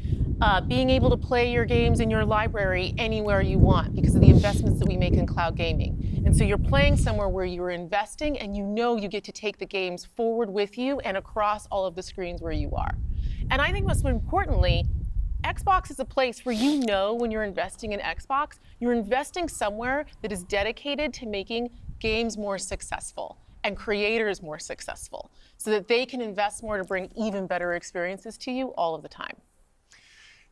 being able to play your games in your library anywhere you want because of the investments that we make in cloud gaming. And so you're playing somewhere where you're investing and you know you get to take the games forward with you and across all of the screens where you are. And I think most importantly, Xbox is a place where you know when you're investing in Xbox, you're investing somewhere that is dedicated to making games more successful and creators more successful so that they can invest more to bring even better experiences to you all of the time.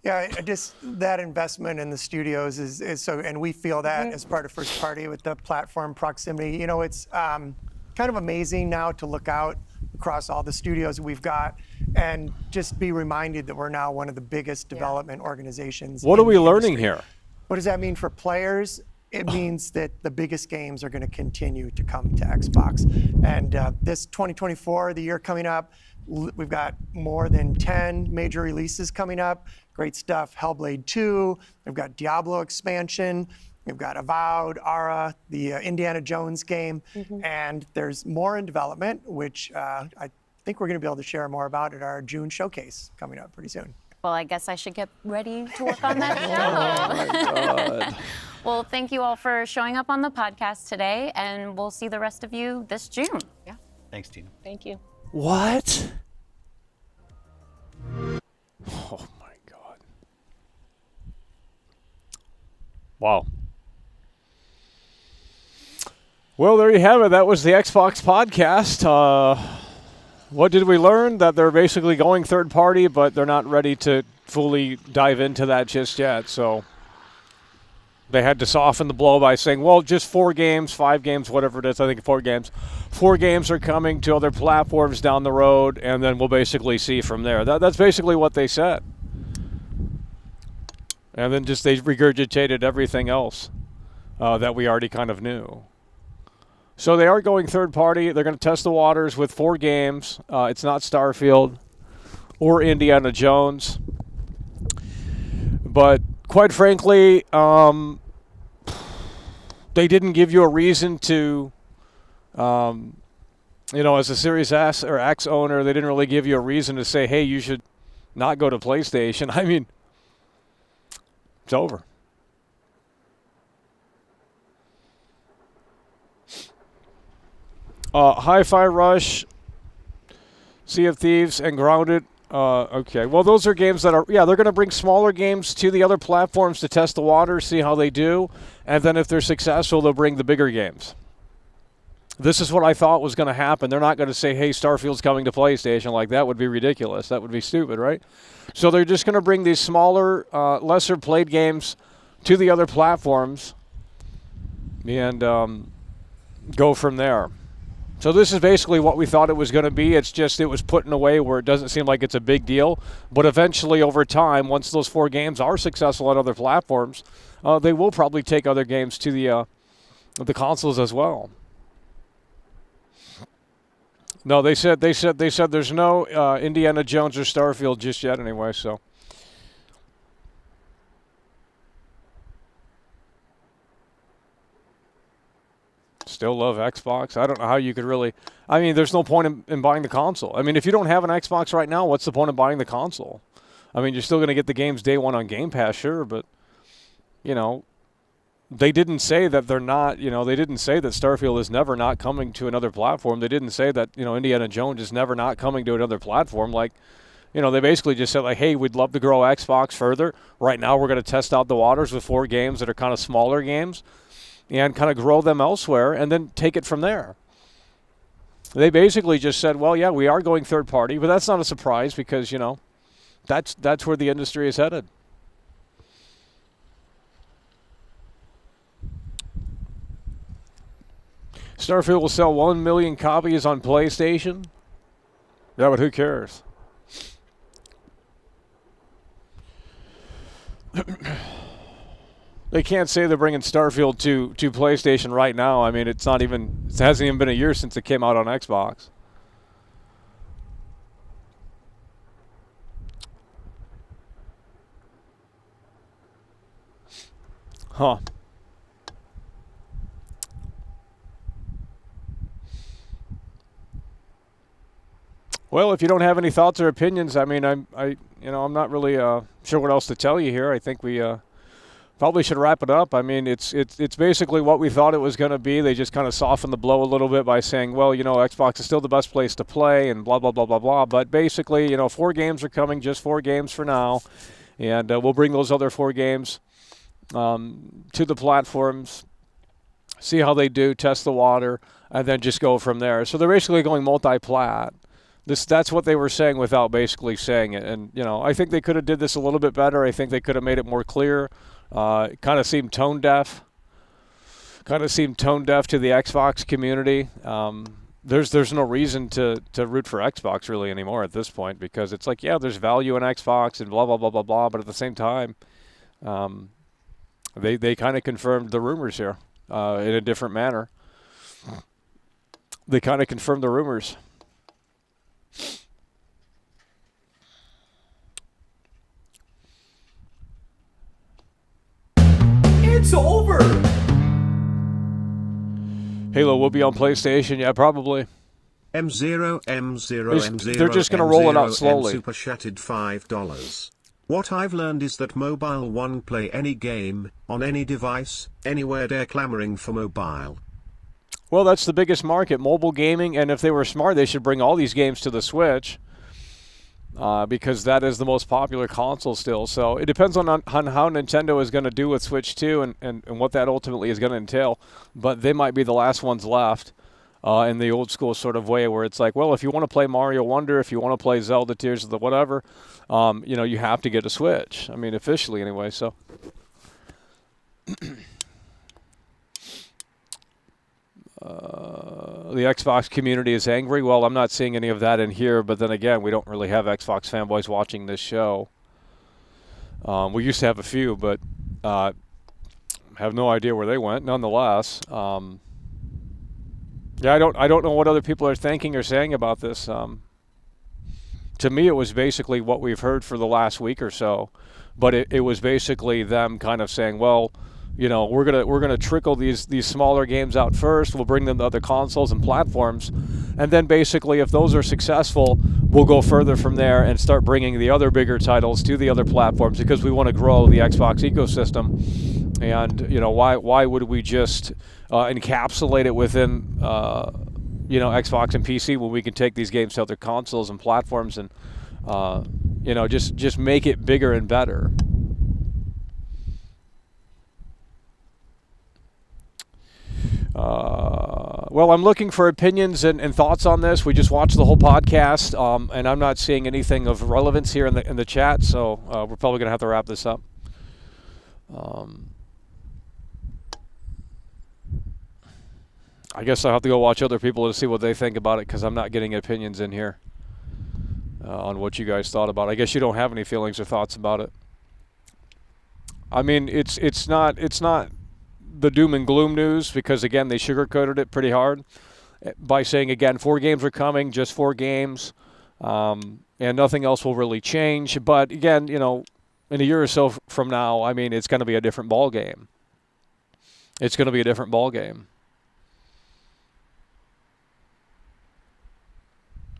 Yeah, just that investment in the studios is so, and we feel that as part of first party with the platform proximity. You know, it's kind of amazing now to look out across all the studios we've got and just be reminded that we're now one of the biggest development organizations. What are in we the learning industry. here? What does that mean for players? It means that the biggest games are going to continue to come to Xbox. And this 2024, the year coming up, we've got more than 10 major releases coming up. Great stuff. Hellblade 2. We've got Diablo expansion. We've got Avowed, Ara, the Indiana Jones game. And there's more in development, which I think we're going to be able to share more about at our June showcase coming up pretty soon. Well, I guess I should get ready to work on that show. God. Well, thank you all for showing up on the podcast today, and we'll see the rest of you this June. Yeah, Thanks, Tina. thank you. What? Oh my God. Wow. Well, there you have it. That was the Xbox podcast. What did we learn? That they're basically going third party, but they're not ready to fully dive into that just yet. So they had to soften the blow by saying, well, just 4 games, 5 games, whatever it is. I think 4 games. 4 games are coming to other platforms down the road, and then we'll basically see from there. That's basically what they said. And then just they regurgitated everything else that we already kind of knew. So they are going third party. They're going to test the waters with 4 games. It's not Starfield or Indiana Jones. But quite frankly, they didn't give you a reason to, as a Series S or X owner, they didn't really give you a reason to say, hey, you should not go to PlayStation. I mean, it's over. Hi-Fi Rush, Sea of Thieves, and Grounded. Okay, well, those are games that are, they're going to bring smaller games to the other platforms to test the waters, see how they do, and then if they're successful, they'll bring the bigger games. This is what I thought was going to happen. They're not going to say, hey, Starfield's coming to PlayStation. Like, that would be ridiculous. That would be stupid, right? So they're just going to bring these smaller, lesser-played games to the other platforms and go from there. So this is basically what we thought it was going to be. It's just it was put in a way where it doesn't seem like it's a big deal. But eventually, over time, once those 4 games are successful on other platforms, they will probably take other games to the consoles as well. No, they said there's no Indiana Jones or Starfield just yet anyway. So. Still love Xbox. I don't know how you could really. I mean, there's no point in buying the console. I mean, if you don't have an Xbox right now, what's the point of buying the console? I mean, you're still going to get the games day one on Game Pass, sure, but you know, they didn't say that they're not. You know, they didn't say that Starfield is never not coming to another platform. They didn't say that Indiana Jones is never not coming to another platform. Like, they basically just said like, hey, we'd love to grow Xbox further. Right now, we're going to test out the waters with 4 games that are kind of smaller games, and kind of grow them elsewhere, and then take it from there. They basically just said, well, yeah, we are going third party, but that's not a surprise because, that's where the industry is headed. Starfield will sell 1 million copies on PlayStation. Yeah, but who cares? They can't say they're bringing Starfield to PlayStation right now. I mean, it hasn't even been a year since it came out on Xbox. Huh. Well, if you don't have any thoughts or opinions, I mean, I'm not really sure what else to tell you here. I think we probably should wrap it up. I mean, it's basically what we thought it was going to be. They just kind of softened the blow a little bit by saying, well, Xbox is still the best place to play and blah, blah, blah, blah, blah. But basically, 4 games are coming, just 4 games for now. And we'll bring those other 4 games to the platforms, see how they do, test the water, and then just go from there. So they're basically going multi-plat. That's what they were saying without basically saying it. And, I think they could have did this a little bit better. I think they could have made it more clear. It kind of seemed tone deaf. To the Xbox community. There's no reason to root for Xbox really anymore at this point because it's like, yeah, there's value in Xbox and blah, blah, blah, blah, blah. But at the same time, they kind of confirmed the rumors here in a different manner. They kind of confirmed the rumors. It's over! Halo will be on PlayStation, yeah, probably. M0. They're just going to roll it out slowly. Super chatted $5. What I've learned is that Mobile One play any game, on any device, anywhere. They're clamoring for mobile. Well, that's the biggest market, mobile gaming, and if they were smart, they should bring all these games to the Switch because that is the most popular console still. So it depends on how Nintendo is going to do with Switch 2 and what that ultimately is going to entail. But they might be the last ones left in the old school sort of way where it's like, well, if you want to play Mario Wonder, if you want to play Zelda Tears of the whatever, you have to get a Switch. I mean, officially anyway, so... the Xbox community is angry. Well, I'm not seeing any of that in here, but then again, we don't really have Xbox fanboys watching this show. We used to have a few, but have no idea where they went. Nonetheless, yeah, I don't know what other people are thinking or saying about this. To me, it was basically what we've heard for the last week or so, but it was basically them kind of saying, well, we're gonna trickle these smaller games out first. We'll bring them to other consoles and platforms, and then basically, if those are successful, we'll go further from there and start bringing the other bigger titles to the other platforms because we want to grow the Xbox ecosystem. And why would we just encapsulate it within Xbox and PC when we can take these games to other consoles and platforms and just make it bigger and better. Well, I'm looking for opinions and thoughts on this. We just watched the whole podcast, and I'm not seeing anything of relevance here in the chat, so we're probably going to have to wrap this up. I guess I'll have to go watch other people to see what they think about it, because I'm not getting opinions in here on what you guys thought about it. I guess you don't have any feelings or thoughts about it. I mean, it's not the doom and gloom news, because again they sugarcoated it pretty hard by saying again 4 games are coming, just 4 games, and nothing else will really change. But again, you know, in a year or so from now, I mean, it's going to be a different ball game. It's going to be a different ball game.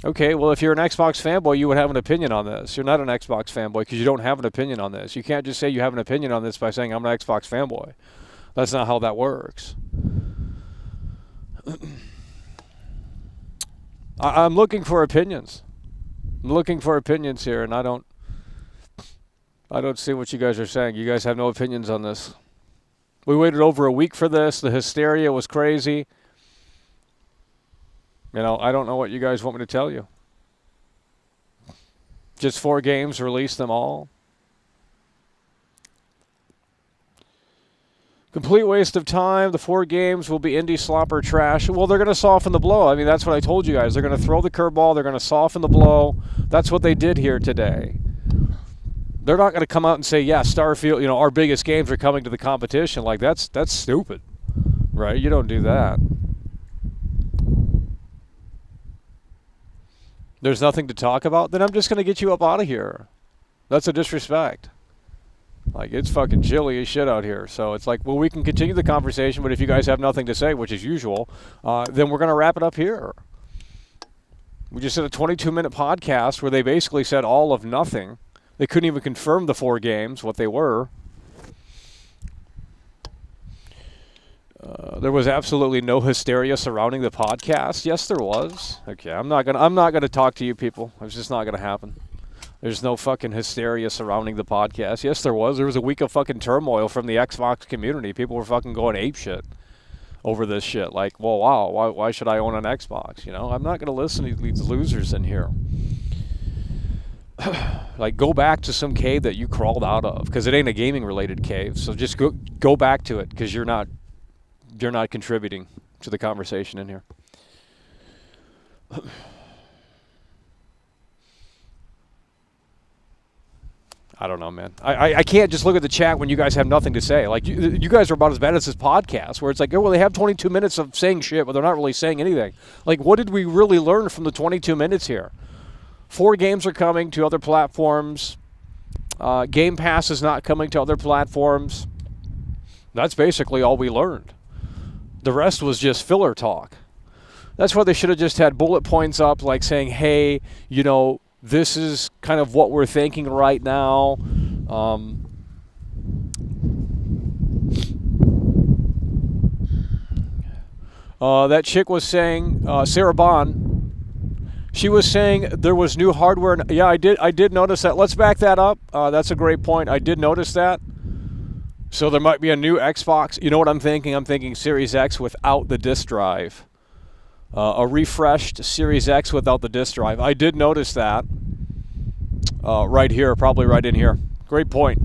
Okay, well, if you're an Xbox fanboy, you would have an opinion on this. You're not an Xbox fanboy because you don't have an opinion on this. You can't just say you have an opinion on this by saying I'm an Xbox fanboy. That's not how that works. I'm looking for opinions. I'm looking for opinions here, and I don't see what you guys are saying. You guys have no opinions on this. We waited over a week for this. The hysteria was crazy. You know, I don't know what you guys want me to tell you. Just 4 games, release them all. Complete waste of time. The 4 games will be indie slopper trash. Well, they're going to soften the blow. I mean, that's what I told you guys. They're going to throw the curveball. They're going to soften the blow. That's what they did here today. They're not going to come out and say, yeah, Starfield, you know, our biggest games are coming to the competition. Like, that's stupid, right? You don't do that. There's nothing to talk about, then I'm just going to get you up out of here. That's a disrespect. Like, it's fucking chilly as shit out here. So it's like, well, we can continue the conversation, but if you guys have nothing to say, which is usual, then we're going to wrap it up here. We just did a 22-minute podcast where they basically said all of nothing. They couldn't even confirm the 4 games, what they were. There was absolutely no hysteria surrounding the podcast. Yes, there was. Okay, I'm not gonna talk to you people. It's just not gonna happen. There's no fucking hysteria surrounding the podcast. Yes, there was. There was a week of fucking turmoil from the Xbox community. People were fucking going apeshit over this shit. Like, well, wow, why should I own an Xbox? You know, I'm not gonna listen to these losers in here. Like, go back to some cave that you crawled out of, because it ain't a gaming-related cave. So just go back to it, because you're not contributing to the conversation in here. I don't know, man. I can't just look at the chat when you guys have nothing to say. Like, you guys are about as bad as this podcast, where it's like, oh, well, they have 22 minutes of saying shit, but they're not really saying anything. Like, what did we really learn from the 22 minutes here? 4 games are coming to other platforms. Game Pass is not coming to other platforms. That's basically all we learned. The rest was just filler talk. That's why they should have just had bullet points up, like saying, hey, you know, this is kind of what we're thinking right now. That chick was saying, Sarah Bond, she was saying there was new hardware. Yeah, I did notice that. Let's back that up. That's a great point. I did notice that. So there might be a new Xbox. You know what I'm thinking? I'm thinking Series X without the disk drive. A refreshed Series X without the disk drive. I did notice that right here, probably right in here. Great point.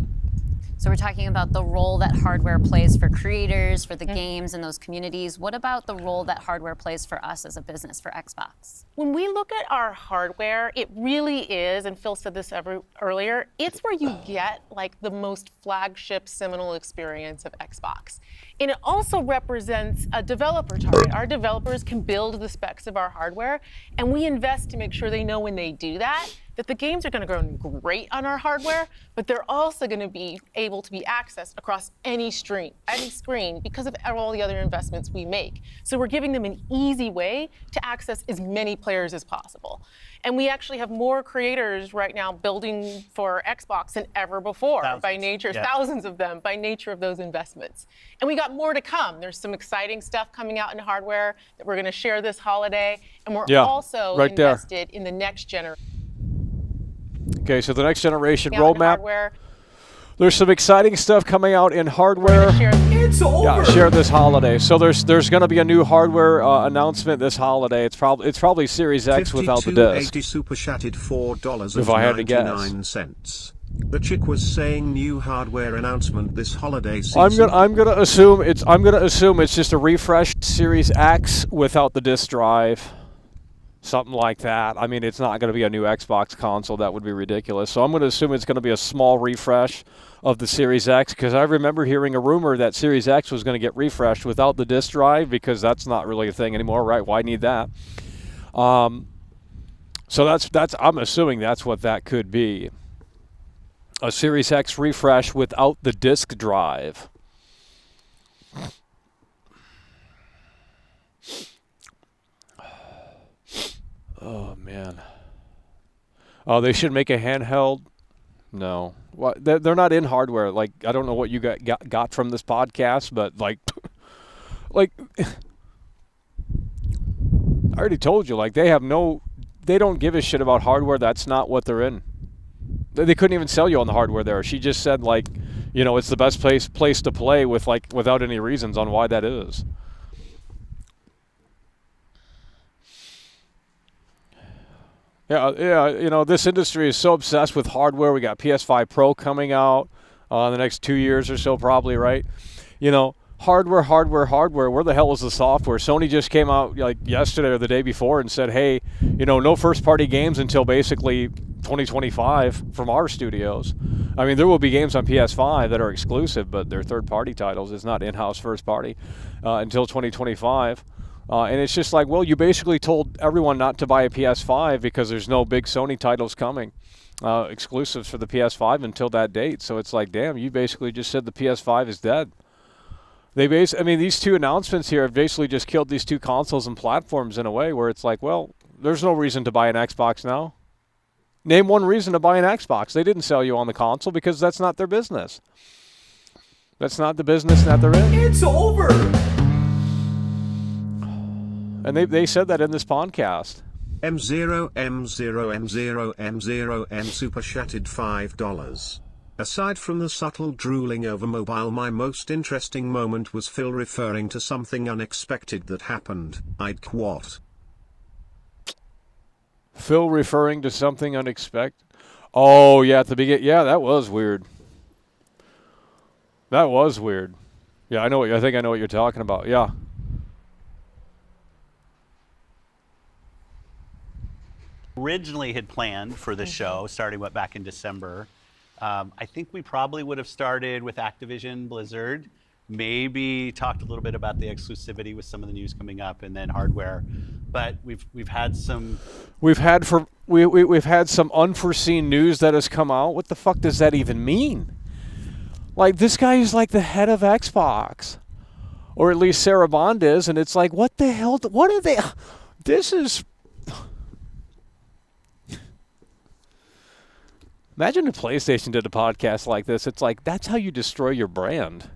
So we're talking about the role that hardware plays for creators, for the games and those communities. What about the role that hardware plays for us as a business, for Xbox? When we look at our hardware, it really is, and Phil said this earlier, it's where you get like the most flagship seminal experience of Xbox. And it also represents a developer target. Our developers can build the specs of our hardware, and we invest to make sure they know when they do that the games are going to run great on our hardware, but they're also going to be able to be accessed across any screen because of all the other investments we make. So we're giving them an easy way to access as many players as possible. And we actually have more creators right now building for Xbox than ever before by nature, thousands of them by nature of those investments. And we got more to come. There's some exciting stuff coming out in hardware that we're going to share this holiday. And we're also invested in the next generation. Okay, so the next generation roadmap. Hardware. There's some exciting stuff coming out in hardware. It's over. Yeah, share this holiday. So there's going to be a new hardware announcement this holiday. It's probably Series X without the disc. 5280 super chatted $4.99. If I had to guess. The chick was saying new hardware announcement this holiday season. I'm gonna assume it's just a refreshed Series X without the disc drive. Something like that. I mean, it's not going to be a new Xbox console. That would be ridiculous. So I'm going to assume it's going to be a small refresh of the Series X, because I remember hearing a rumor that Series X was going to get refreshed without the disc drive, because that's not really a thing anymore, right? Why need that? So that's I'm assuming that's what that could be. A Series X refresh without the disc drive. Oh, man. Oh, they should make a handheld? No. Well, they're not in hardware. Like, I don't know what you got from this podcast, but, like, I already told you, like, they don't give a shit about hardware. That's not what they're in. They couldn't even sell you on the hardware there. She just said, like, it's the best place to play with, like, without any reasons on why that is. Yeah, this industry is so obsessed with hardware. We got PS5 Pro coming out in the next 2 years or so, probably, right? Hardware. Where the hell is the software? Sony just came out like yesterday or the day before and said, hey, no first-party games until basically 2025 from our studios. I mean, there will be games on PS5 that are exclusive, but they're third-party titles. It's not in-house first-party until 2025. And it's just like, well, you basically told everyone not to buy a PS5 because there's no big Sony titles coming, exclusives for the PS5 until that date. So it's like, damn, you basically just said the PS5 is dead. These two announcements here have basically just killed these two consoles and platforms in a way where it's like, well, there's no reason to buy an Xbox now. Name one reason to buy an Xbox. They didn't sell you on the console because that's not their business. That's not the business that they're in. It's over. And they said that in this podcast. M0 super chatted $5. Aside from the subtle drooling over mobile, my most interesting moment was Phil referring to something unexpected that happened. I'd what? Phil referring to something unexpected? Oh, yeah, at the beginning. Yeah, that was weird. That was weird. Yeah, I think I know what you're talking about. Yeah. Originally had planned for the show, starting back in December. I think we probably would have started with Activision Blizzard, maybe talked a little bit about the exclusivity with some of the news coming up, and then hardware. But we've had some unforeseen news that has come out. What the fuck does that even mean? Like, this guy is like the head of Xbox, or at least Sarah Bond is, and it's like, what the hell? What are they? This is. Imagine if PlayStation did a podcast like this. It's like, that's how you destroy your brand.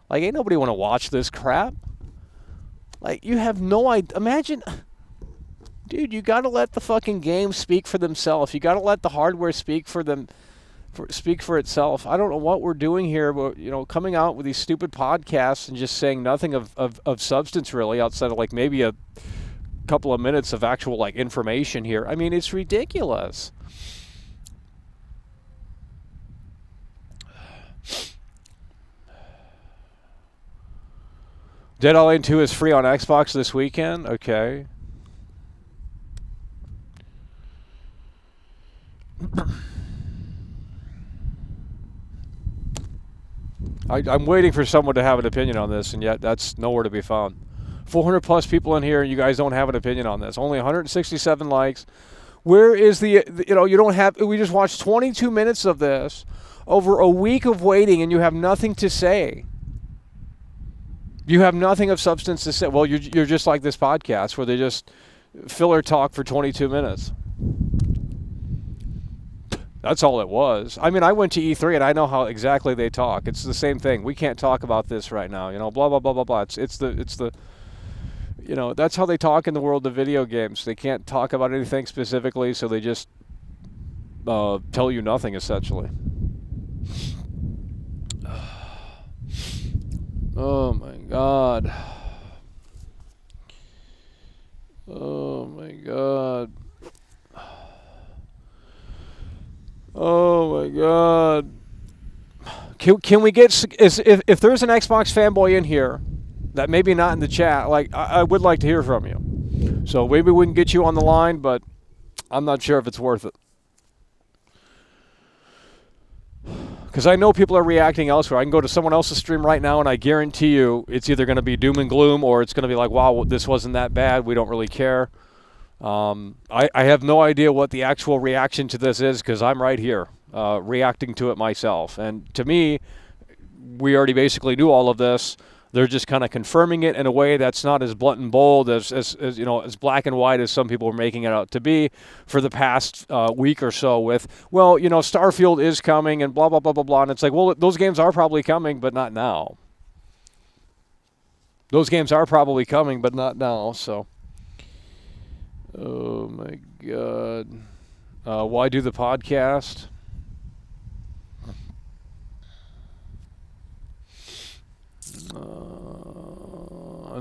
Like, ain't nobody want to watch this crap. Like, you have no idea. Imagine, dude, you got to let the fucking games speak for themselves. You got to let the hardware speak for itself. I don't know what we're doing here, but, coming out with these stupid podcasts and just saying nothing of substance, really, outside of, like, maybe a couple of minutes of actual, like, information here. I mean, it's ridiculous. Dead Island 2 is free on Xbox this weekend? Okay. I'm waiting for someone to have an opinion on this, and yet that's nowhere to be found. 400 plus people in here, and you guys don't have an opinion on this. Only 167 likes. Where is you don't have, we just watched 22 minutes of this over a week of waiting, and you have nothing to say. You have nothing of substance to say. Well, you're just like this podcast where they just filler talk for 22 minutes. That's all it was. I mean, I went to E3 and I know how exactly they talk. It's the same thing. We can't talk about this right now. Blah blah blah blah blah. It's the that's how they talk in the world of video games. They can't talk about anything specifically, so they just tell you nothing essentially. Oh my God. Oh my God. Oh my God. Can we get, if there's an Xbox fanboy in here that maybe not in the chat, like I would like to hear from you. So maybe we can get you on the line, but I'm not sure if it's worth it. Because I know people are reacting elsewhere. I can go to someone else's stream right now, and I guarantee you it's either going to be doom and gloom or it's going to be like, wow, this wasn't that bad. We don't really care. I have no idea what the actual reaction to this is because I'm right here reacting to it myself. And to me, we already basically knew all of this. They're just kind of confirming it in a way that's not as blunt and bold as you know, as black and white as some people are making it out to be for the past week or so with, well, you know, Starfield is coming and blah, blah, blah, blah, blah. And it's like, well, those games are probably coming, but not now. Those games are probably coming, but not now, so. Oh, my God. Why do the podcast?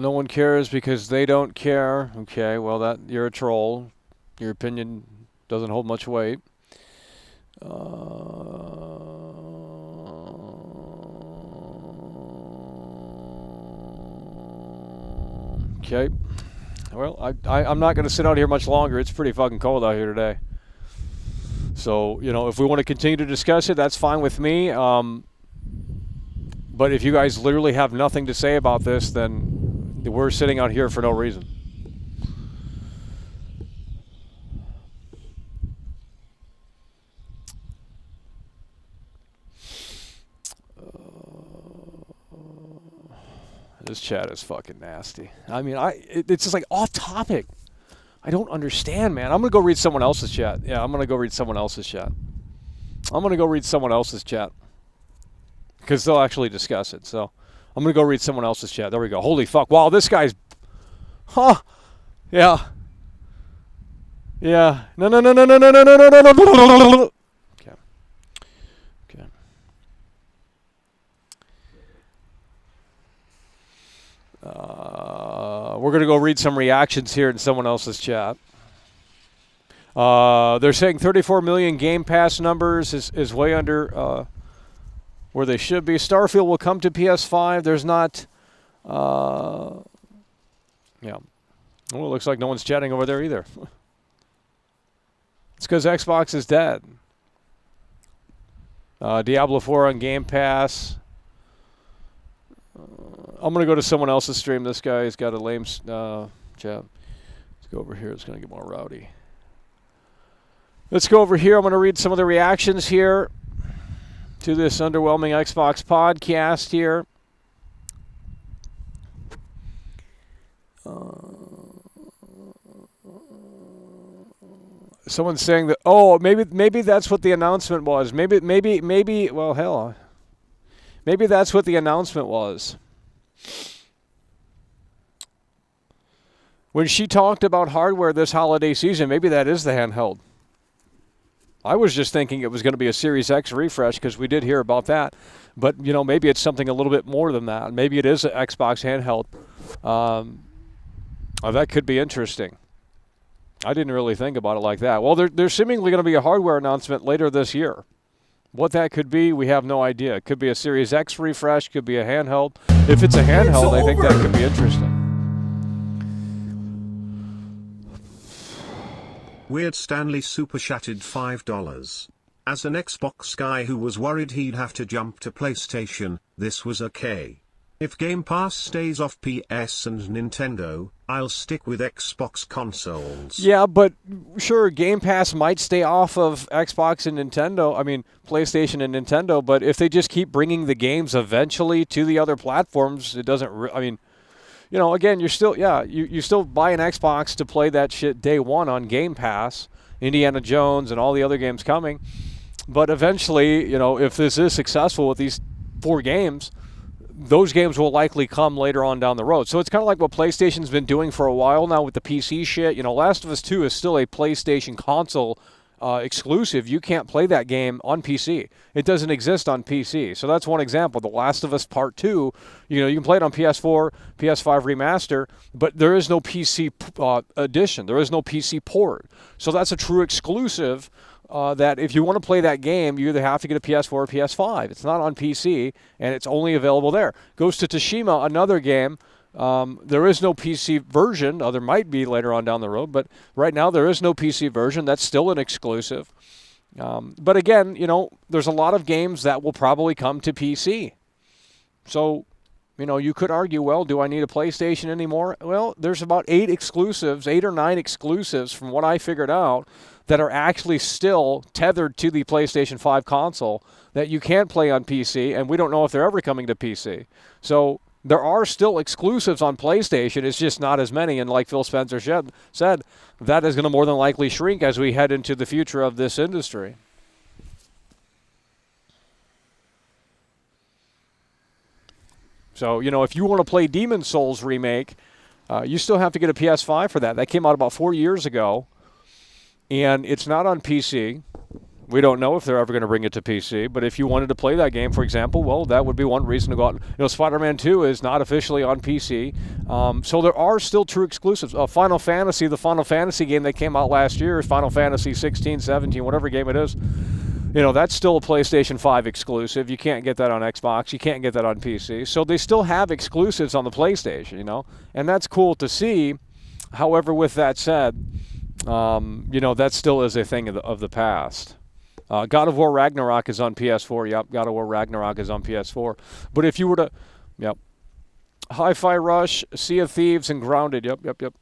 No one cares because they don't care. Okay, well, you're a troll. Your opinion doesn't hold much weight. Okay. Well, I'm not going to sit out here much longer. It's pretty fucking cold out here today. So, you know, if we want to continue to discuss it, that's fine with me. But if you guys literally have nothing to say about this, then we're sitting out here for no reason. This chat is fucking nasty. I mean, it's just like off topic. I don't understand, man. I'm going to go read someone else's chat. Yeah, I'm going to go read someone else's chat. Because they'll actually discuss it. So I'm going to go read someone else's chat. There we go. Holy fuck. Wow, this guy's... Huh. Yeah. Yeah. No. Okay. Okay. We're going to go read some reactions here in someone else's chat. They're saying 34 million Game Pass numbers is way under... where they should be. Starfield will come to PS5. There's not... yeah. Well, it looks like no one's chatting over there either. It's because Xbox is dead. Diablo 4 on Game Pass. I'm going to go to someone else's stream. This guy's got a lame chat. Let's go over here. It's going to get more rowdy. Let's go over here. I'm going to read some of the reactions here to this underwhelming Xbox podcast here. Someone's saying that, oh, maybe that's what the announcement was. Maybe, well, hell, maybe that's what the announcement was. When she talked about hardware this holiday season, maybe that is the handheld. I was just thinking it was going to be a Series X refresh because we did hear about that. But, you know, maybe it's something a little bit more than that. Maybe it is an Xbox handheld. That could be interesting. I didn't really think about it like that. Well, there's seemingly going to be a hardware announcement later this year. What that could be, we have no idea. It could be a Series X refresh, could be a handheld. If it's a handheld, I think that could be interesting. Weird Stanley super chatted $5. As an Xbox guy who was worried he'd have to jump to PlayStation, this was okay. If Game Pass stays off PS and Nintendo, I'll stick with Xbox consoles. Yeah, but sure, Game Pass might stay off of Xbox and Nintendo. I mean, PlayStation and Nintendo. But if they just keep bringing the games eventually to the other platforms, it doesn't. I mean, you know, again, you're still, yeah, you still buy an Xbox to play that shit day one on Game Pass, Indiana Jones and all the other games coming. But eventually, you know, if this is successful with these 4 games, those games will likely come later on down the road. So it's kind of like what PlayStation's been doing for a while now with the PC shit. You know, Last of Us 2 is still a PlayStation console exclusive, you can't play that game on PC. It doesn't exist on PC. So that's one example. The Last of Us Part 2, you can play it on PS4, PS5 remaster, but there is no PC edition. There is no PC port. So that's a true exclusive that if you want to play that game, you either have to get a PS4 or PS5. It's not on PC, and it's only available there. Ghost of Tsushima, another game. There is no PC version. There might be later on down the road, but right now there is no PC version. That's still an exclusive. But again, there's a lot of games that will probably come to PC. So, you could argue, well, do I need a PlayStation anymore? Well, there's about 8 or 9 exclusives from what I figured out that are actually still tethered to the PlayStation 5 console that you can play on PC, and we don't know if they're ever coming to PC. So there are still exclusives on PlayStation. It's just not as many. And like Phil Spencer said, that is going to more than likely shrink as we head into the future of this industry. So, if you want to play Demon's Souls Remake, you still have to get a PS5 for that. That came out about 4 years ago, and it's not on PC. We don't know if they're ever going to bring it to PC, but if you wanted to play that game, for example, well, that would be one reason to go out. Spider-Man 2 is not officially on PC, so there are still true exclusives. The Final Fantasy game that came out last year, Final Fantasy 16, 17, whatever game it is, that's still a PlayStation 5 exclusive. You can't get that on Xbox. You can't get that on PC. So they still have exclusives on the PlayStation, and that's cool to see. However, with that said, that still is a thing of the past. God of War Ragnarok is on PS4. Yep, God of War Ragnarok is on PS4. But if you were to, Hi-Fi Rush, Sea of Thieves, and Grounded. Yep.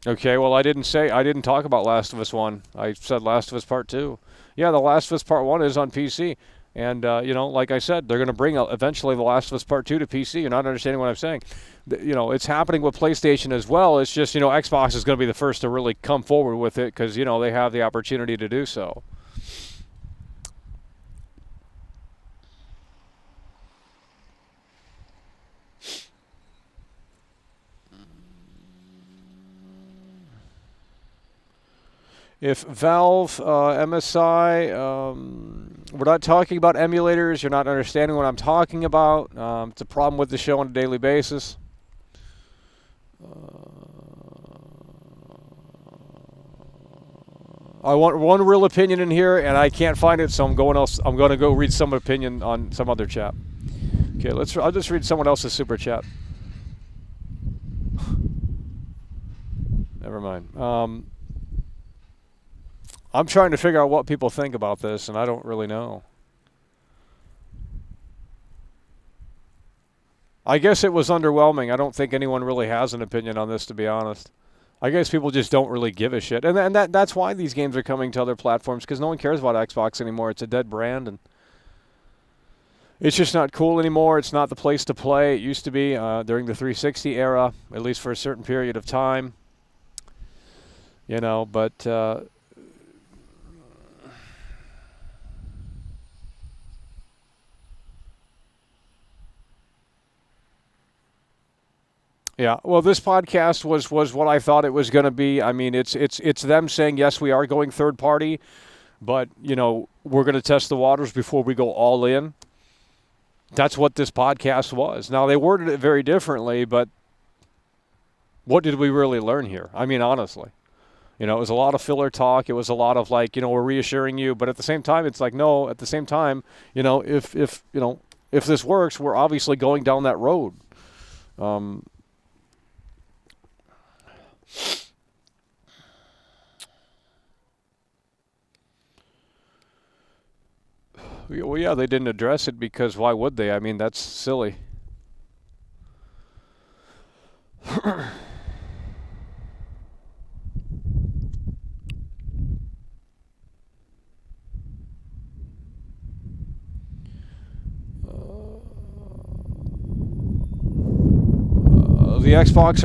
Okay, well, I didn't talk about Last of Us 1. I said Last of Us Part 2. Yeah, the Last of Us Part 1 is on PC. And, like I said, they're going to bring eventually The Last of Us Part 2 to PC. You're not understanding what I'm saying. It's happening with PlayStation as well. It's just, Xbox is going to be the first to really come forward with it because, they have the opportunity to do so. If Valve, MSI, we're not talking about emulators, you're not understanding what I'm talking about. It's a problem with the show on a daily basis. I want one real opinion in here, and I can't find it, so I'm going to go read some opinion on some other chat. Okay, I'll just read someone else's super chat. Never mind. I'm trying to figure out what people think about this, and I don't really know. I guess it was underwhelming. I don't think anyone really has an opinion on this, to be honest. I guess people just don't really give a shit. And that's why these games are coming to other platforms, because no one cares about Xbox anymore. It's a dead brand, and it's just not cool anymore. It's not the place to play. It used to be during the 360 era, at least for a certain period of time. But... Yeah, well, this podcast was what I thought it was going to be. I mean, it's them saying, yes, we are going third party, but, we're going to test the waters before we go all in. That's what this podcast was. Now, they worded it very differently, but what did we really learn here? I mean, honestly. It was a lot of filler talk. It was a lot of we're reassuring you, but at the same time, it's like, no, at the same time, if this works, we're obviously going down that road. Well, yeah, they didn't address it because why would they? I mean, that's silly. The Xbox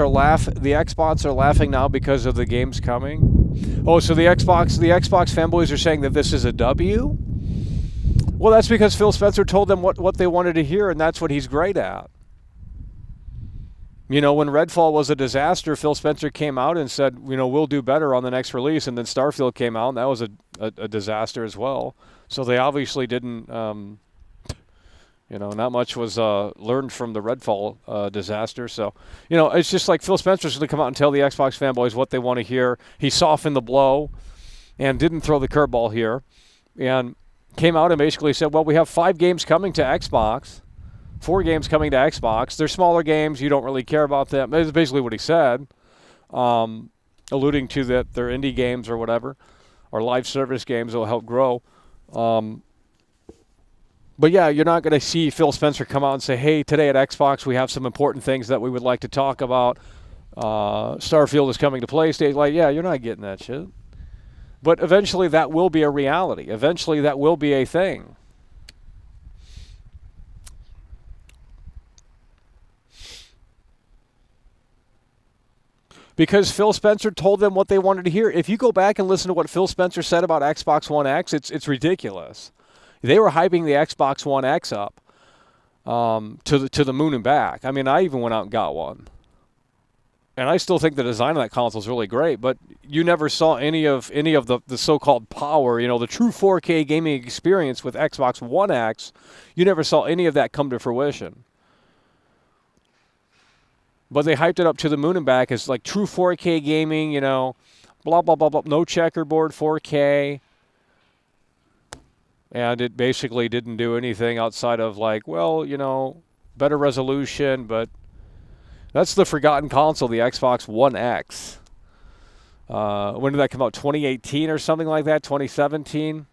are laughing now because of the games coming. Oh, so the Xbox fanboys are saying that this is a W? Well, that's because Phil Spencer told them what they wanted to hear, and that's what he's great at. You know, when Redfall was a disaster, Phil Spencer came out and said, you know, we'll do better on the next release. And then Starfield came out, and that was a disaster as well. So they obviously didn't, you know, not much was learned from the Redfall disaster. So, you know, it's just like Phil Spencer's going to come out and tell the Xbox fanboys what they want to hear. He softened the blow and didn't throw the curveball here, and came out and basically said, well, we have 5 games coming to Xbox. 4 games coming to Xbox. They're smaller games. You don't really care about them. That's basically what he said, alluding to that they're indie games or whatever, or live service games that will help grow. But yeah, you're not going to see Phil Spencer come out and say, hey, today at Xbox we have some important things that we would like to talk about. Starfield is coming to PlayStation. Like, yeah, you're not getting that shit. But eventually that will be a reality. Eventually that will be a thing. Because Phil Spencer told them what they wanted to hear. If you go back and listen to what Phil Spencer said about Xbox One X, it's ridiculous. They were hyping the Xbox One X up to the moon and back. I mean, I even went out and got one. And I still think the design of that console is really great, but you never saw any of the so-called power, you know, the true 4K gaming experience with Xbox One X. You never saw any of that come to fruition. But they hyped it up to the moon and back as like true 4K gaming, you know, blah, blah, blah, blah, no checkerboard 4K. And it basically didn't do anything outside of like, well, you know, better resolution, but that's the forgotten console, the Xbox One X. When did that come out? 2018 or something like that? 2017?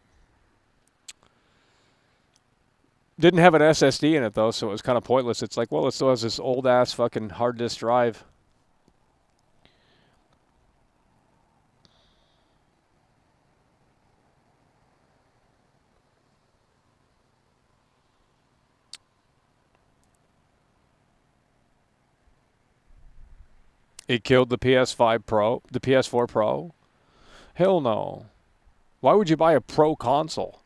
Didn't have an SSD in it, though, so it was kind of pointless. It's like, well, it still has this old-ass fucking hard disk drive. It killed the PS5 Pro, the PS4 Pro? Hell no. Why would you buy a Pro console?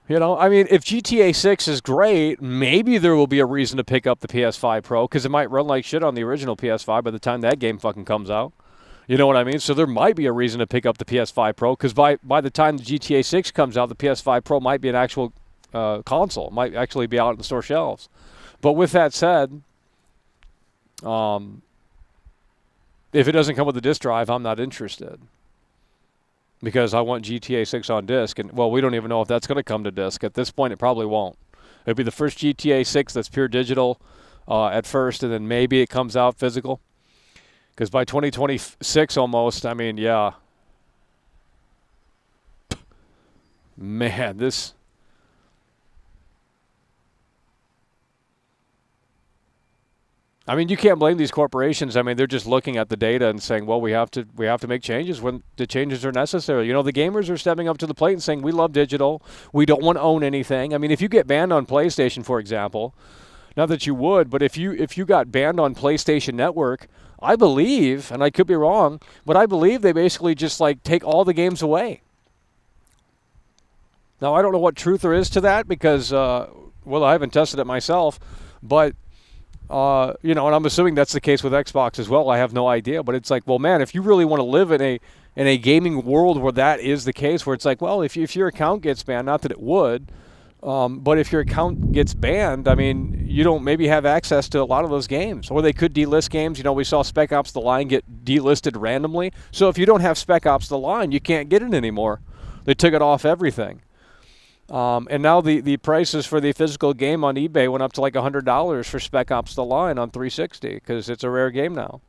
You know, I mean, if GTA 6 is great, maybe there will be a reason to pick up the PS5 Pro, because it might run like shit on the original PS5 by the time that game fucking comes out. You know what I mean? So there might be a reason to pick up the PS5 Pro, because by the time the GTA 6 comes out, the PS5 Pro might be an actual console. Might actually be out in the store shelves. But with that said, if it doesn't come with a disc drive, I'm not interested. Because I want GTA 6 on disc. And, well, we don't even know if that's going to come to disc. At this point, it probably won't. It'll be the first GTA 6 that's pure digital at first, and then maybe it comes out physical. Because by 2026 almost, I mean, yeah. Man, this... I mean, you can't blame these corporations. I mean, they're just looking at the data and saying, well, we have to make changes when the changes are necessary. You know, the gamers are stepping up to the plate and saying, we love digital. We don't want to own anything. I mean, if you get banned on PlayStation, for example, not that you would, but if you got banned on PlayStation Network, I believe, and I could be wrong, but I believe they basically just like take all the games away. Now, I don't know what truth there is to that because, well, I haven't tested it myself, but you know, and I'm assuming that's the case with Xbox as well. I have no idea, but it's like, well, man, if you really want to live in a gaming world where that is the case, where it's like, well, if your account gets banned, not that it would, but if your account gets banned, I mean, you don't maybe have access to a lot of those games, or they could delist games. You know, we saw Spec Ops: The Line get delisted randomly. So if you don't have Spec Ops: The Line, you can't get it anymore. They took it off everything. And now the prices for the physical game on eBay went up to like $100 for Spec Ops: The Line on 360 because it's a rare game now,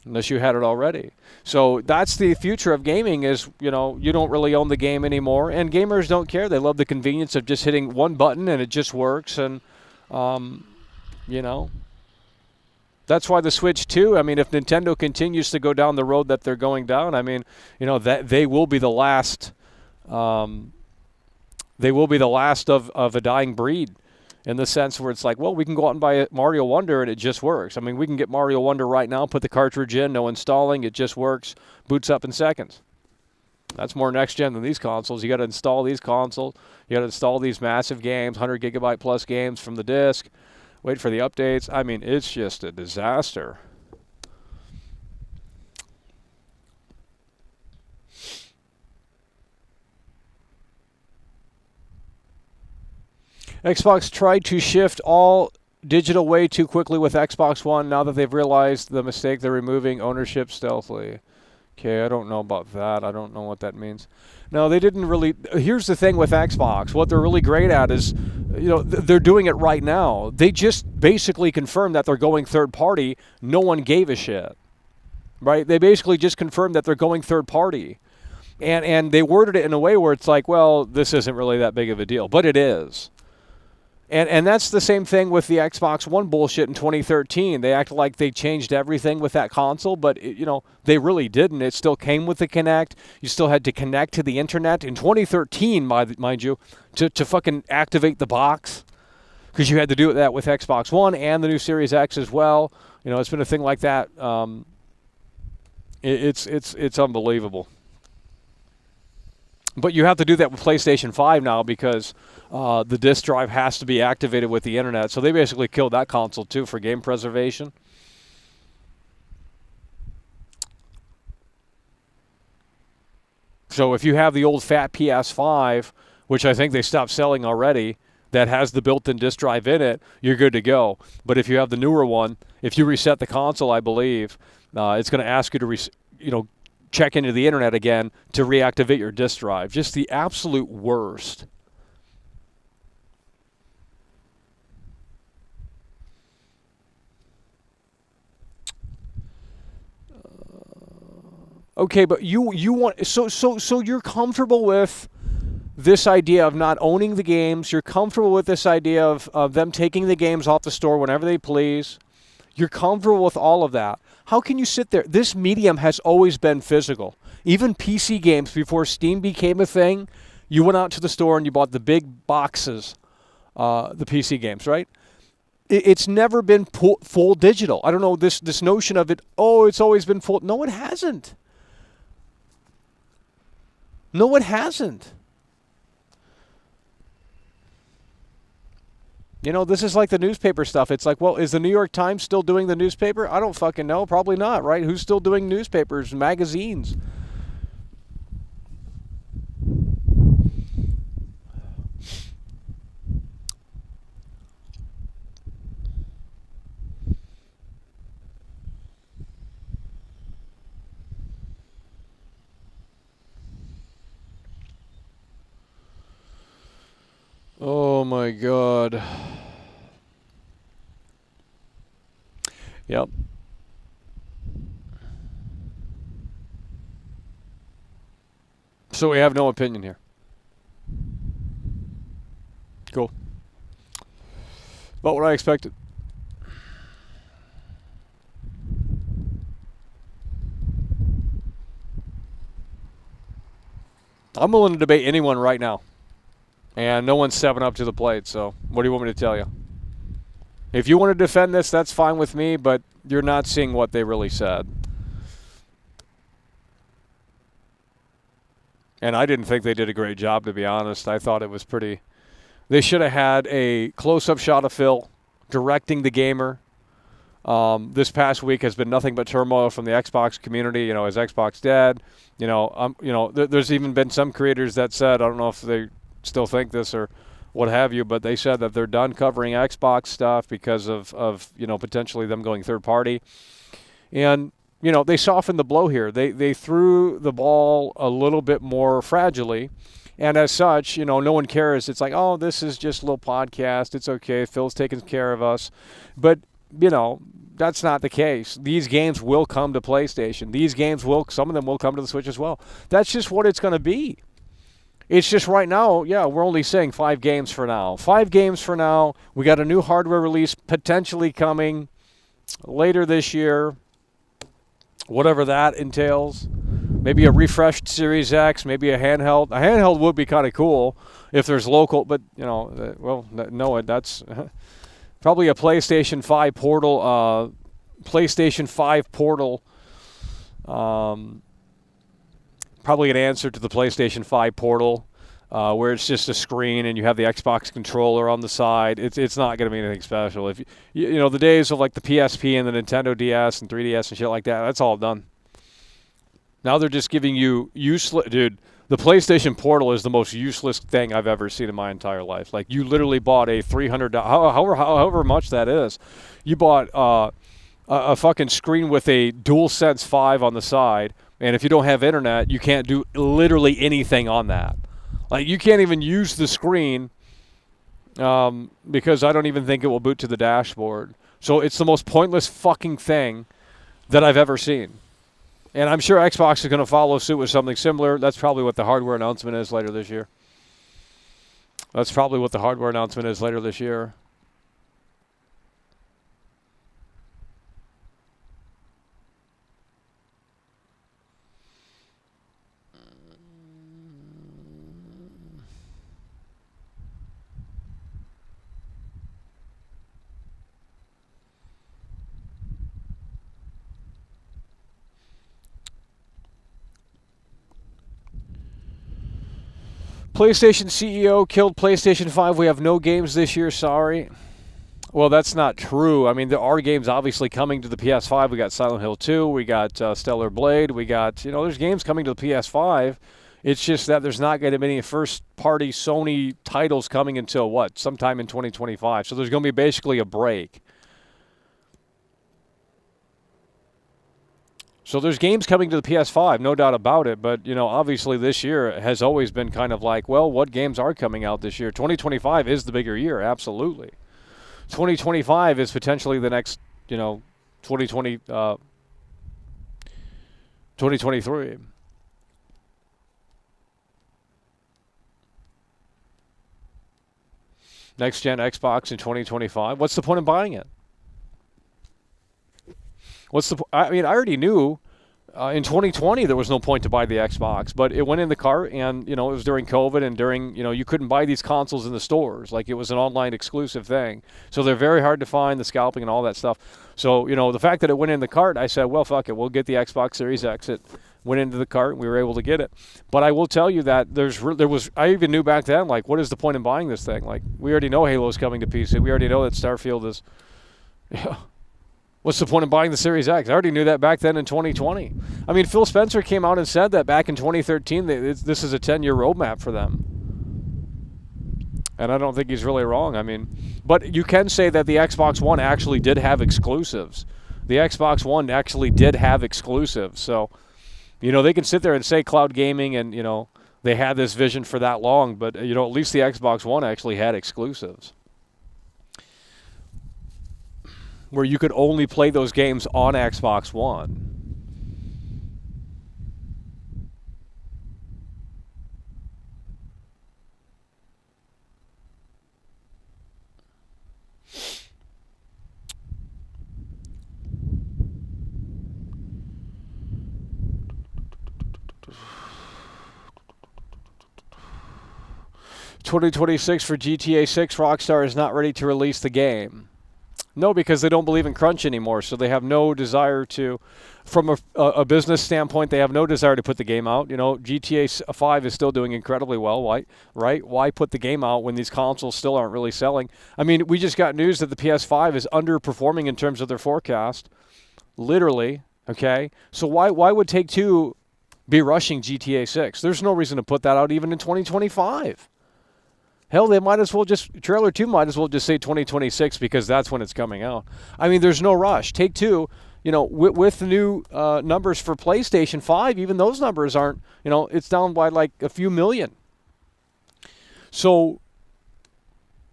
unless you had it already. So that's the future of gaming is, you know, you don't really own the game anymore, and gamers don't care. They love the convenience of just hitting one button and it just works, and, you know, that's why the Switch 2, I mean, if Nintendo continues to go down the road that they're going down, I mean, you know, that they will be the last... they will be the last of a dying breed in the sense where it's like, well, we can go out and buy a Mario Wonder and it just works. I mean, we can get Mario Wonder right now, put the cartridge in, no installing, it just works, boots up in seconds. That's more next gen than these consoles. You got to install these consoles. You got to install these massive games, 100 gigabyte plus games from the disc. Wait for the updates. I mean, it's just a disaster. Xbox tried to shift all digital way too quickly with Xbox One. Now that they've realized the mistake, they're removing ownership stealthily. Okay, I don't know about that. I don't know what that means. No, they didn't really. Here's the thing with Xbox. What they're really great at is, they're doing it right now. They just basically confirmed that they're going third party. No one gave a shit. Right? They basically just confirmed that they're going third party. And they worded it in a way where it's like, well, this isn't really that big of a deal. But it is. And that's the same thing with the Xbox One bullshit in 2013. They acted like they changed everything with that console, but they really didn't. It still came with the Kinect. You still had to connect to the internet in 2013, mind you, to fucking activate the box, because you had to do that with Xbox One and the new Series X as well. It's been a thing like that. It's unbelievable. But you have to do that with PlayStation 5 now because the disk drive has to be activated with the internet. So they basically killed that console too for game preservation. So if you have the old fat PS5, which I think they stopped selling already, that has the built-in disk drive in it, you're good to go. But if you have the newer one, if you reset the console, I believe, it's going to ask you to check into the internet again to reactivate your disk drive. Just the absolute worst. Okay, but you want so you're comfortable with this idea of not owning the games. You're comfortable with this idea of them taking the games off the store whenever they please. You're comfortable with all of that. How can you sit there? This medium has always been physical. Even PC games, before Steam became a thing, you went out to the store and you bought the big boxes, the PC games, right? It's never been full digital. I don't know, this notion of it, it's always been full. No, it hasn't. No, it hasn't. This is like the newspaper stuff. It's like, well, is the New York Times still doing the newspaper? I don't fucking know. Probably not, right? Who's still doing newspapers, magazines? Oh my God. Yep. So we have no opinion here. Cool. About what I expected. I'm willing to debate anyone right now. And no one's stepping up to the plate, so what do you want me to tell you? If you want to defend this, that's fine with me, but you're not seeing what they really said. And I didn't think they did a great job, to be honest. I thought it was pretty... They should have had a close-up shot of Phil directing the gamer. This past week has been nothing but turmoil from the Xbox community. Is Xbox dead? There's even been some creators that said, I don't know if they still think this or what have you, but they said that they're done covering Xbox stuff because of potentially them going third party. And, they softened the blow here. They threw the ball a little bit more fragilely. And as such, no one cares. It's like, oh, this is just a little podcast. It's okay. Phil's taking care of us. But, that's not the case. These games will come to PlayStation. Some of them will come to the Switch as well. That's just what it's going to be. It's just right now, we're only saying 5 games for now. 5 games for now. We got a new hardware release potentially coming later this year, whatever that entails. Maybe a refreshed Series X, maybe a handheld. A handheld would be kind of cool if there's local, but, no, that's probably a PlayStation 5 Portal. Probably an answer to the PlayStation 5 Portal where it's just a screen and you have the Xbox controller on the side. It's not going to be anything special. If you know the days of like the PSP and the Nintendo DS and 3DS and shit like that, that's all done. Now they're just giving you useless, dude. The PlayStation Portal is the most useless thing I've ever seen in my entire life. Like, you literally bought a $300, however much that is. You bought a fucking screen with a DualSense 5 on the side, and if you don't have internet, you can't do literally anything on that. Like, you can't even use the screen because I don't even think it will boot to the dashboard. So it's the most pointless fucking thing that I've ever seen. And I'm sure Xbox is going to follow suit with something similar. That's probably what the hardware announcement is later this year. PlayStation CEO killed PlayStation 5. We have no games this year, sorry. Well, that's not true. I mean, there are games obviously coming to the PS5. We got Silent Hill 2. We got Stellar Blade. We got, there's games coming to the PS5. It's just that there's not going to be any first-party Sony titles coming until, sometime in 2025. So there's going to be basically a break. So there's games coming to the PS5, no doubt about it. But, obviously this year has always been kind of like, well, what games are coming out this year? 2025 is the bigger year, absolutely. 2025 is potentially the next, 2023. Next gen Xbox in 2025. What's the point of buying it? I already knew in 2020 there was no point to buy the Xbox, but it went in the cart, and it was during COVID, and during you couldn't buy these consoles in the stores, like it was an online exclusive thing. So they're very hard to find, the scalping and all that stuff. So the fact that it went in the cart, I said, well, fuck it, we'll get the Xbox Series X. It went into the cart, and we were able to get it. But I will tell you that I even knew back then, like, what is the point in buying this thing? Like, we already know Halo's coming to PC. We already know that Starfield is. Yeah. What's the point of buying the Series X? I already knew that back then in 2020. I mean, Phil Spencer came out and said that back in 2013, this is a 10-year roadmap for them. And I don't think he's really wrong. I mean, but you can say that the Xbox One actually did have exclusives. The Xbox One actually did have exclusives. So, they can sit there and say cloud gaming and, they had this vision for that long. But, at least the Xbox One actually had exclusives, where you could only play those games on Xbox One. $2026 for GTA 6. Rockstar is not ready to release the game. No, because they don't believe in crunch anymore, so they have no desire to, from a business standpoint, they have no desire to put the game out. GTA 5 is still doing incredibly well, right? Why put the game out when these consoles still aren't really selling? I mean, we just got news that the PS5 is underperforming in terms of their forecast, literally, okay? So why would Take-Two be rushing GTA 6? There's no reason to put that out even in 2025. Hell, they might as well Trailer 2 might as well just say 2026 because that's when it's coming out. I mean, there's no rush. Take-Two, with the new numbers for PlayStation 5, even those numbers aren't, it's down by like a few million. So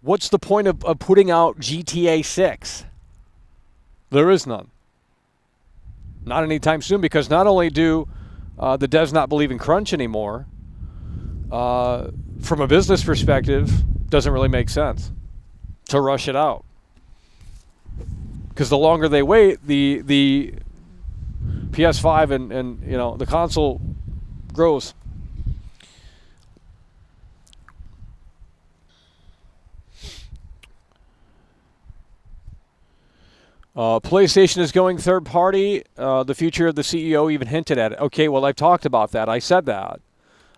what's the point of putting out GTA 6? There is none. Not anytime soon, because not only do the devs not believe in crunch anymore, from a business perspective, doesn't really make sense to rush it out. Because the longer they wait, the PS5 and the console grows. PlayStation is going third party. The future of the CEO even hinted at it. Okay, well, I've talked about that. I said that.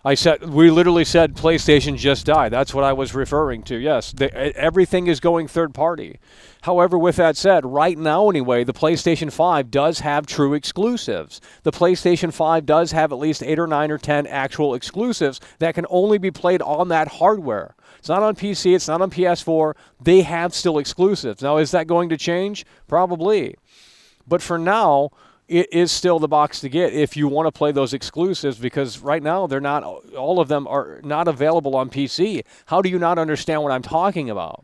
We literally said PlayStation just died. That's what I was referring to. Yes, everything is going third party. However, with that said, right now anyway, the PlayStation 5 does have true exclusives. The PlayStation 5 does have at least 8 or 9 or 10 actual exclusives that can only be played on that hardware. It's not on PC, it's not on PS4. They have still exclusives. Now, is that going to change? Probably. But for now, it is still the box to get if you want to play those exclusives, because right now all of them are not available on PC. How do you not understand what I'm talking about?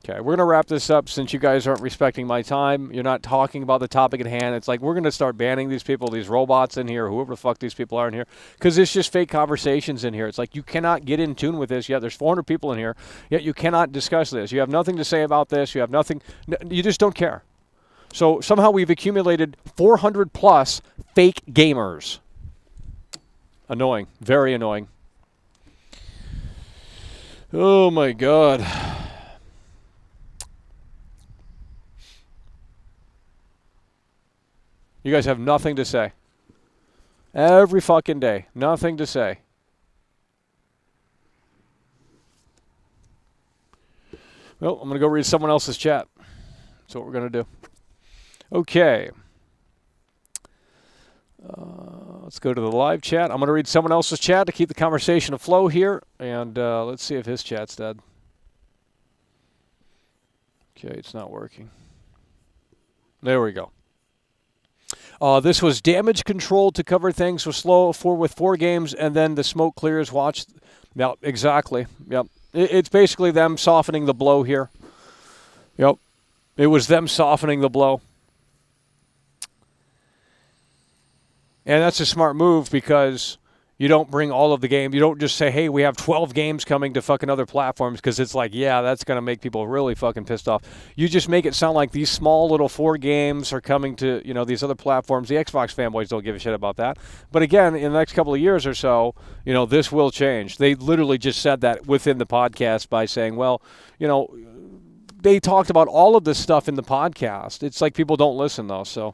Okay, we're going to wrap this up since you guys aren't respecting my time. You're not talking about the topic at hand. It's like we're going to start banning these people, these robots in here, whoever the fuck these people are in here, because it's just fake conversations in here. It's like you cannot get in tune with this yet. There's 400 people in here, yet you cannot discuss this. You have nothing to say about this. You have nothing. You just don't care. So somehow we've accumulated 400 plus fake gamers. Annoying. Very annoying. Oh my God. You guys have nothing to say. Every fucking day. Nothing to say. Well, I'm going to go read someone else's chat. That's what we're going to do. Okay. Let's go to the live chat. I'm going to read someone else's chat to keep the conversation aflow here. And let's see if his chat's dead. Okay, it's not working. There we go. This was damage control to cover things with with 4 games, and then the smoke clears. Watch. Yep, exactly. Yep. It's basically them softening the blow here. Yep. It was them softening the blow. And that's a smart move because you don't bring all of the games. You don't just say, hey, we have 12 games coming to fucking other platforms, because it's like, yeah, that's going to make people really fucking pissed off. You just make it sound like these small little 4 games are coming to, these other platforms. The Xbox fanboys don't give a shit about that. But again, in the next couple of years or so, this will change. They literally just said that within the podcast by saying, well, they talked about all of this stuff in the podcast. It's like people don't listen, though, so.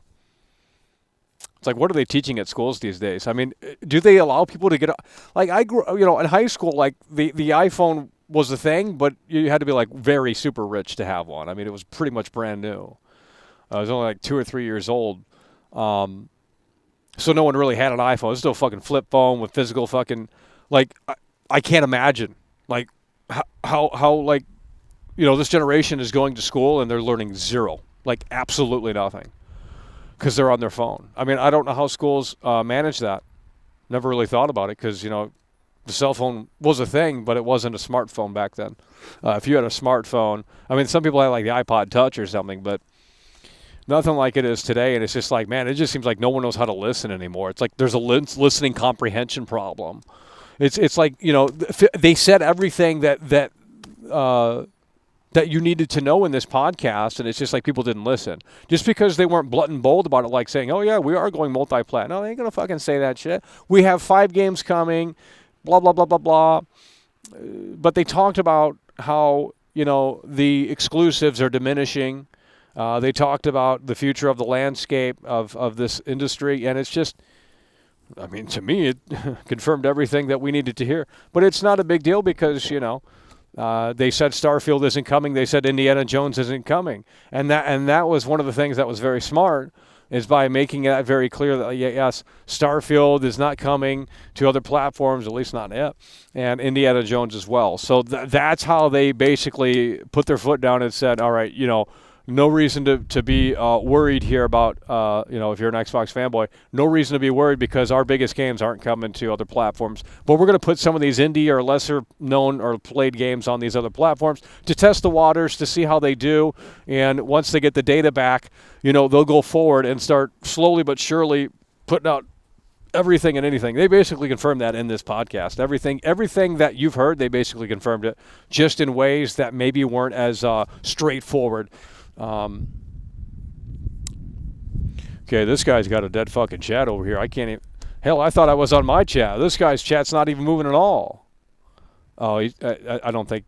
It's like, what are they teaching at schools these days? I mean, do they allow people to get... Like, I grew... in high school, like, the iPhone was a thing, but you had to be, like, very super rich to have one. I mean, it was pretty much brand new. I was only, like, 2 or 3 years old. So no one really had an iPhone. It was still a fucking flip phone with physical fucking... Like, I can't imagine, like, how like, this generation is going to school and they're learning zero. Like, absolutely nothing. Because they're on their phone. I mean, I don't know how schools manage that. Never really thought about it because, the cell phone was a thing, but it wasn't a smartphone back then. If you had a smartphone, I mean, some people had like the iPod Touch or something, but nothing like it is today. And it's just like, man, it just seems like no one knows how to listen anymore. It's like there's a listening comprehension problem. It's like, they said everything that you needed to know in this podcast, and it's just like people didn't listen. Just because they weren't blunt and bold about it, like saying, oh, yeah, we are going multi-plat. No, they ain't going to fucking say that shit. We have 5 games coming, blah, blah, blah, blah, blah. But they talked about how, the exclusives are diminishing. They talked about the future of the landscape of this industry, and it's just, I mean, to me, it confirmed everything that we needed to hear. But it's not a big deal because, they said Starfield isn't coming. They said Indiana Jones isn't coming. And that was one of the things that was very smart, is by making that very clear that, yes, Starfield is not coming to other platforms, at least not yet, and Indiana Jones as well. So that's how they basically put their foot down and said, all right, no reason to be worried here about, if you're an Xbox fanboy, no reason to be worried because our biggest games aren't coming to other platforms. But we're going to put some of these indie or lesser known or played games on these other platforms to test the waters, to see how they do. And once they get the data back, they'll go forward and start slowly but surely putting out everything and anything. They basically confirmed that in this podcast. Everything that you've heard, they basically confirmed it, just in ways that maybe weren't as straightforward. Okay, this guy's got a dead fucking chat over here. I can't even... Hell, I thought I was on my chat. This guy's chat's not even moving at all. Oh, I don't think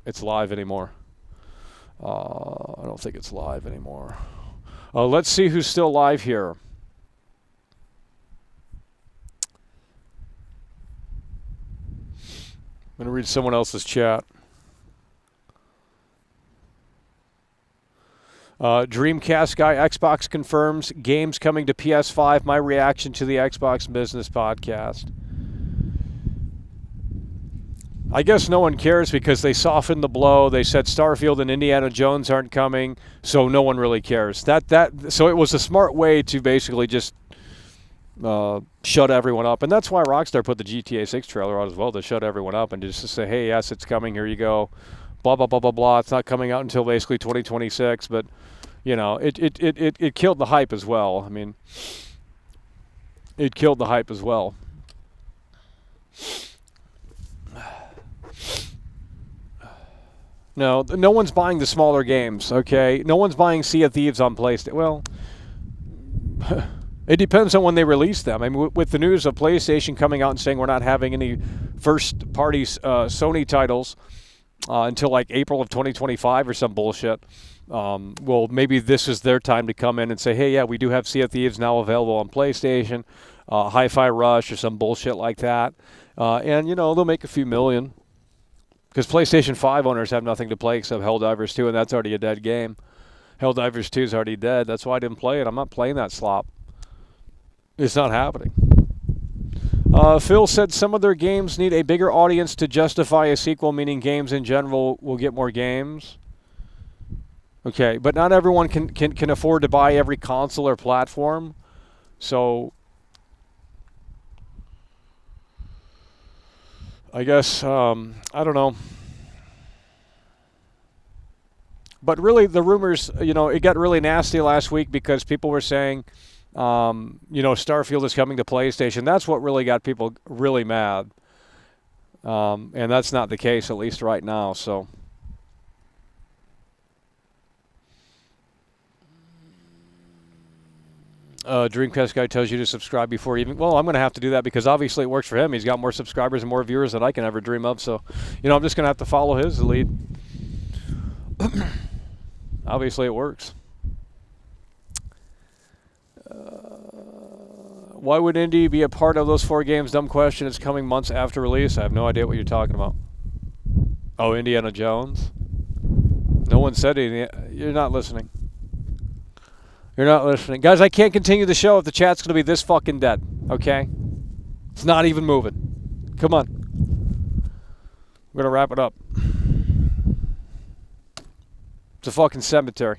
it's live anymore. I don't think it's live anymore. Let's see who's still live here. going to read someone else's chat. Dreamcast guy, Xbox confirms games coming to PS5. My reaction to the Xbox Business Podcast. I guess no one cares because they softened the blow. They said Starfield and Indiana Jones aren't coming, so no one really cares. So it was a smart way to basically just shut everyone up, and that's why Rockstar put the GTA 6 trailer out as well, to shut everyone up and just to say, hey, yes, it's coming. Here you go. Blah blah blah blah blah. It's not coming out until basically 2026, but you know, it killed the hype as well. I mean, it killed the hype as well. No one's buying the smaller games, okay? No one's buying Sea of Thieves on PlayStation. Well, it depends on when they release them. I mean, with the news of PlayStation coming out and saying we're not having any first-party Sony titles until like April of 2025 or some bullshit, well, maybe this is their time to come in and say, hey, yeah, we do have Sea of Thieves now available on PlayStation, Hi-Fi Rush or some bullshit like that. And, you know, they'll make a few million. Because PlayStation 5 owners have nothing to play except Helldivers 2, and that's already a dead game. Helldivers 2 is already dead. That's why I didn't play it. I'm not playing that slop. It's not happening. Phil said some of their games need a bigger audience to justify a sequel, meaning games in general will get more games. Okay, but not everyone can afford to buy every console or platform. So I guess, I don't know. But really, the rumors, you know, it got really nasty last week because people were saying, you know, Starfield is coming to PlayStation. That's what really got people really mad. And that's not the case, at least right now, so. Dreamcast guy tells you to subscribe before even. Well, I'm going to have to do that because obviously it works for him. He's got more subscribers and more viewers than I can ever dream of. So, you know, I'm just going to have to follow his lead. Obviously it works. Why would Indy be a part of those 4 games? Dumb question. It's coming months after release. I have no idea what you're talking about. Oh, Indiana Jones? No one said anything. You're not listening. You're not listening. Guys, I can't continue the show if the chat's going to be this fucking dead, okay? It's not even moving. Come on. We're going to wrap it up. It's a fucking cemetery.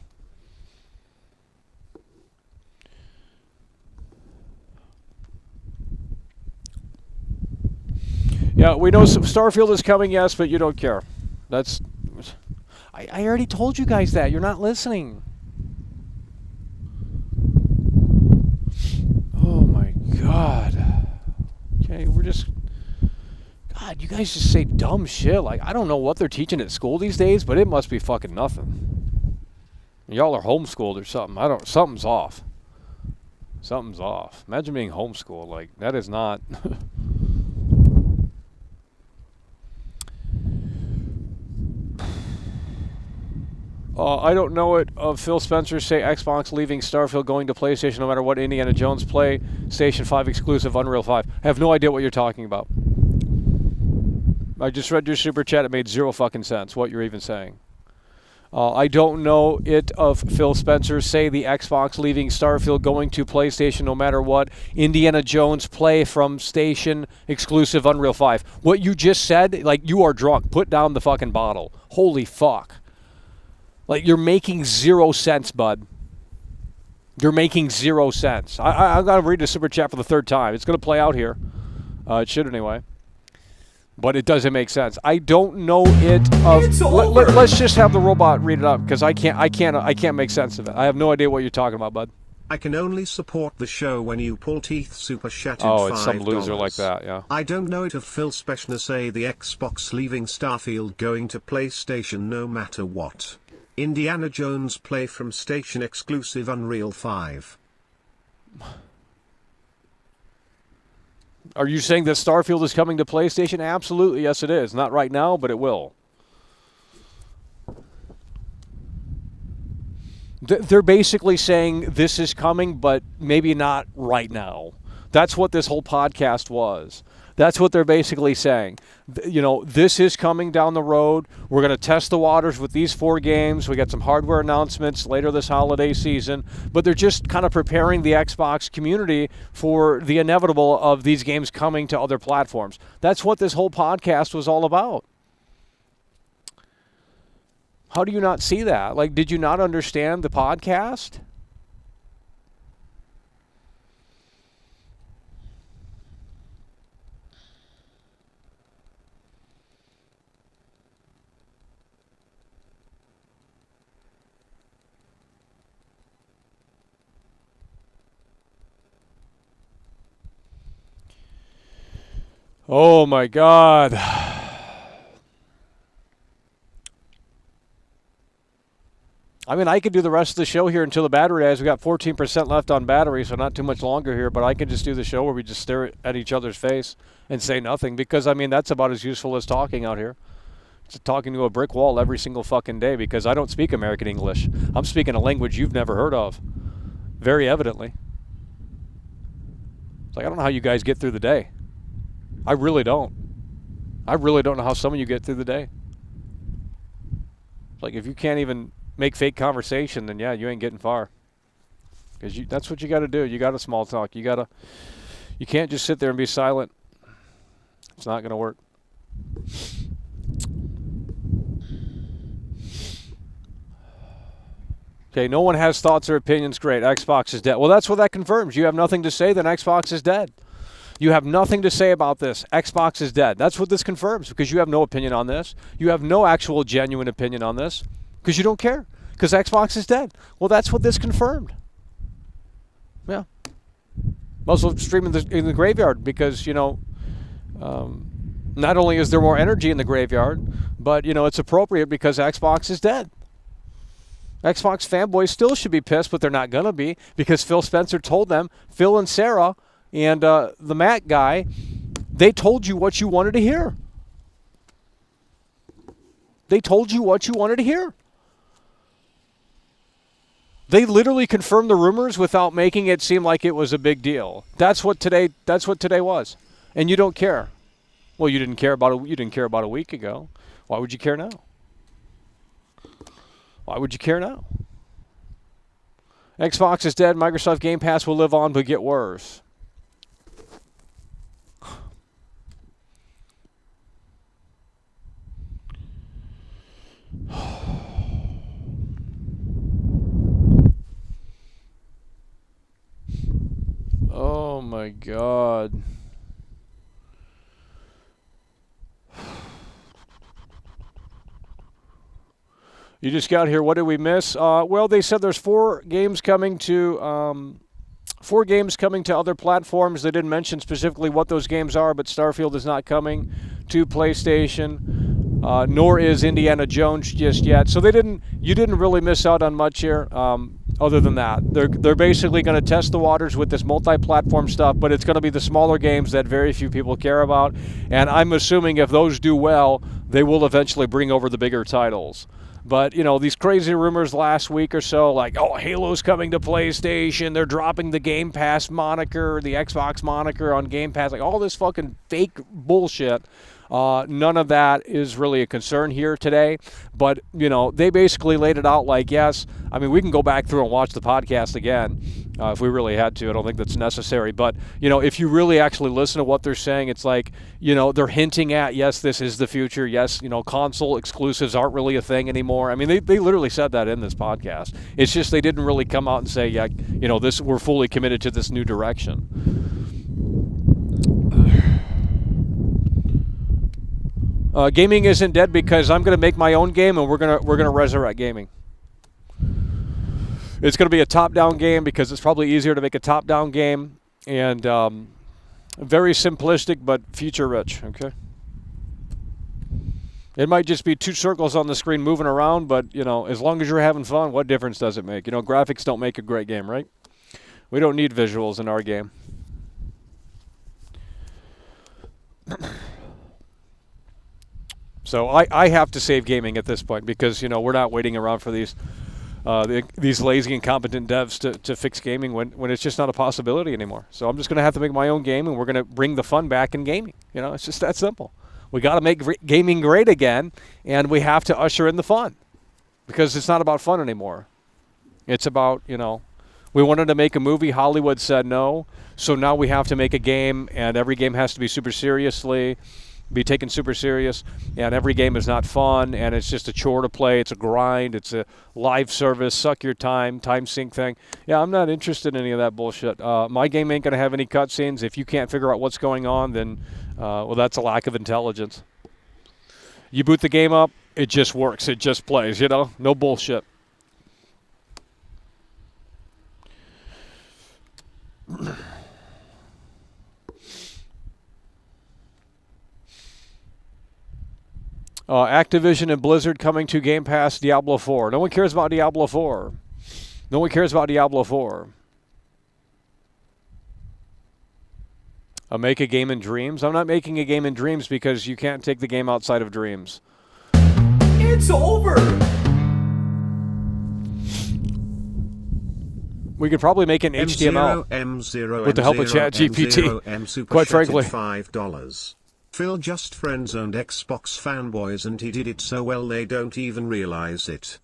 Yeah, we know Starfield is coming, yes, but you don't care. That's... I already told you guys that. You're not listening. God. Okay, we're just... God, you guys just say dumb shit. Like, I don't know what they're teaching at school these days, but it must be fucking nothing. Y'all are homeschooled or something. Something's off. Something's off. Imagine being homeschooled. Like, that is not... I don't know it. Phil Spencer say Xbox leaving Starfield going to PlayStation no matter what Indiana Jones play. PlayStation 5 exclusive, Unreal 5. I have no idea what you're talking about. I just read your super chat. It made zero fucking sense what you're even saying. I don't know it of Phil Spencer say the Xbox leaving Starfield going to PlayStation no matter what Indiana Jones play from station exclusive, Unreal 5. What you just said, like, you are drunk. Put down the fucking bottle. Holy fuck. Like, you're making 0 sense, bud. You're making 0 sense. I've got to read the super chat for the 3rd time. It's going to play out here. It should anyway. But it doesn't make sense. I don't know it of... Let's just have the robot read it up, because I can't make sense of it. I have no idea what you're talking about, bud. I can only support the show when you pull teeth super shattered. Oh, it's some loser like that, yeah. I don't know it of Phil Spechner say the Xbox leaving Starfield going to PlayStation no matter what. Indiana Jones play from station exclusive Unreal 5. Are you saying that Starfield is coming to PlayStation? Absolutely, yes it is. Not right now, but it will. They're basically saying this is coming, but maybe not right now. That's what this whole podcast was. That's what they're basically saying. This is coming down the road. We're going to test the waters with these 4 games. We got some hardware announcements later this holiday season, but they're just kind of preparing the Xbox community for the inevitable of these games coming to other platforms. That's what this whole podcast was all about. How do you not see that? Like, did you not understand the podcast? Oh my God. I mean, I could do the rest of the show here until the battery dies. We got 14% left on battery, so not too much longer here, but I can just do the show where we just stare at each other's face and say nothing because, I mean, that's about as useful as talking out here. It's talking to a brick wall every single fucking day because I don't speak American English. I'm speaking a language you've never heard of, very evidently. It's like, I don't know how you guys get through the day. I really don't. I really don't know how some of you get through the day. It's like, if you can't even make fake conversation, then yeah, you ain't getting far. Because that's what you got to do. You got to small talk. You can't just sit there and be silent. It's not going to work. Okay, no one has thoughts or opinions. Great. Xbox is dead. Well, that's what that confirms. You have nothing to say, then Xbox is dead. You have nothing to say about this. Xbox is dead. That's what this confirms because you have no opinion on this. You have no actual genuine opinion on this because you don't care because Xbox is dead. Well, that's what this confirmed. Yeah. Also streaming in the graveyard because, not only is there more energy in the graveyard, but, it's appropriate because Xbox is dead. Xbox fanboys still should be pissed, but they're not going to be because Phil Spencer told them, Phil and Sarah, and the Matt guy, they told you what you wanted to hear. They told you what you wanted to hear. They literally confirmed the rumors without making it seem like it was a big deal. That's what today was. And you don't care. Well, you didn't care about a week ago. Why would you care now? Why would you care now? Xbox is dead. Microsoft Game Pass will live on but get worse. Oh my God. You just got here. What did we miss? Well, they said there's 4 games coming to other platforms. They didn't mention specifically what those games are, but Starfield is not coming to PlayStation, nor is Indiana Jones just yet. So you didn't really miss out on much here. Other than that, they're basically going to test the waters with this multi-platform stuff, but it's going to be the smaller games that very few people care about. And I'm assuming if those do well, they will eventually bring over the bigger titles. But, these crazy rumors last week or so, like, oh, Halo's coming to PlayStation, they're dropping the Game Pass moniker, the Xbox moniker on Game Pass, like all this fucking fake bullshit. None of that is really a concern here today. But, they basically laid it out like, yes, I mean, we can go back through and watch the podcast again if we really had to. I don't think that's necessary. But, if you really actually listen to what they're saying, it's like, they're hinting at, yes, this is the future. Yes, console exclusives aren't really a thing anymore. I mean, they literally said that in this podcast. It's just they didn't really come out and say, yeah, we're fully committed to this new direction. Gaming isn't dead because I'm going to make my own game and we're gonna resurrect gaming. It's going to be a top-down game because it's probably easier to make a top-down game and very simplistic but feature-rich. Okay. It might just be 2 circles on the screen moving around, but as long as you're having fun, what difference does it make? Graphics don't make a great game, right? We don't need visuals in our game. So I have to save gaming at this point because, we're not waiting around for these these lazy, incompetent devs to fix gaming when it's just not a possibility anymore. So I'm just going to have to make my own game, and we're going to bring the fun back in gaming. You know, it's just that simple. We got to make gaming great again, and we have to usher in the fun, because it's not about fun anymore. It's about, you know, we wanted to make a movie. Hollywood said no. So now we have to make a game, and every game has to be be taken super serious, and every game is not fun, and it's just a chore to play. It's a grind. It's a live service, suck your time sync thing. Yeah, I'm not interested in any of that bullshit. My game ain't going to have any cutscenes. If you can't figure out what's going on, then, well, that's a lack of intelligence. You boot the game up, it just works. It just plays, you know? No bullshit. Activision and Blizzard coming to Game Pass Diablo 4. No one cares about Diablo 4. No one cares about Diablo 4. Make a game in Dreams? I'm not making a game in Dreams because you can't take the game outside of Dreams. It's over. We could probably make an HTML M0, with the help of ChatGPT. Quite frankly. $5. Phil just friend-zoned Xbox fanboys, and he did it so well they don't even realize it.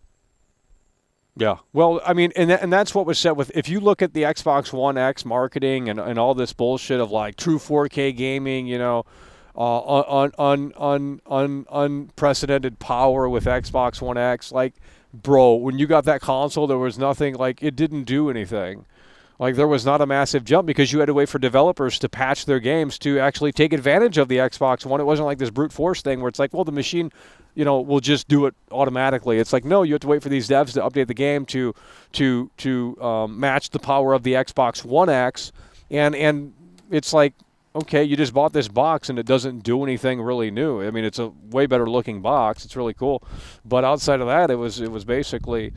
Yeah. Well, I mean, and that's what was said with, if you look at the Xbox One X marketing and all this bullshit of like true 4K gaming, you know, unprecedented power with Xbox One X, like, bro, when you got that console, there was nothing, like, it didn't do anything. Like, there was not a massive jump because you had to wait for developers to patch their games to actually take advantage of the Xbox One. It wasn't like this brute force thing where it's like, well, the machine, you know, will just do it automatically. It's like, no, you have to wait for these devs to update the game to match the power of the Xbox One X. And it's like, okay, you just bought this box and it doesn't do anything really new. I mean, it's a way better looking box. It's really cool. But outside of that, it was basically...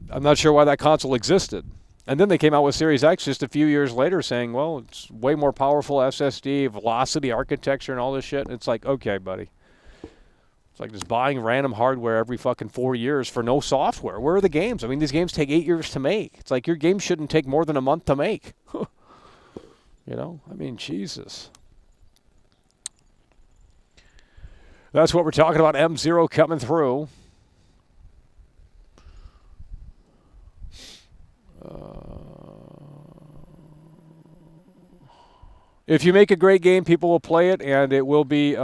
I'm not sure why that console existed. And then they came out with Series X just a few years later saying, well, it's way more powerful SSD, velocity architecture, and all this shit. And it's like, okay, buddy. It's like just buying random hardware every fucking 4 years for no software. Where are the games? I mean, these games take 8 years to make. It's like your game shouldn't take more than a month to make. You know? I mean, Jesus. That's what we're talking about. M0 coming through. If you make a great game, people will play it, and it will be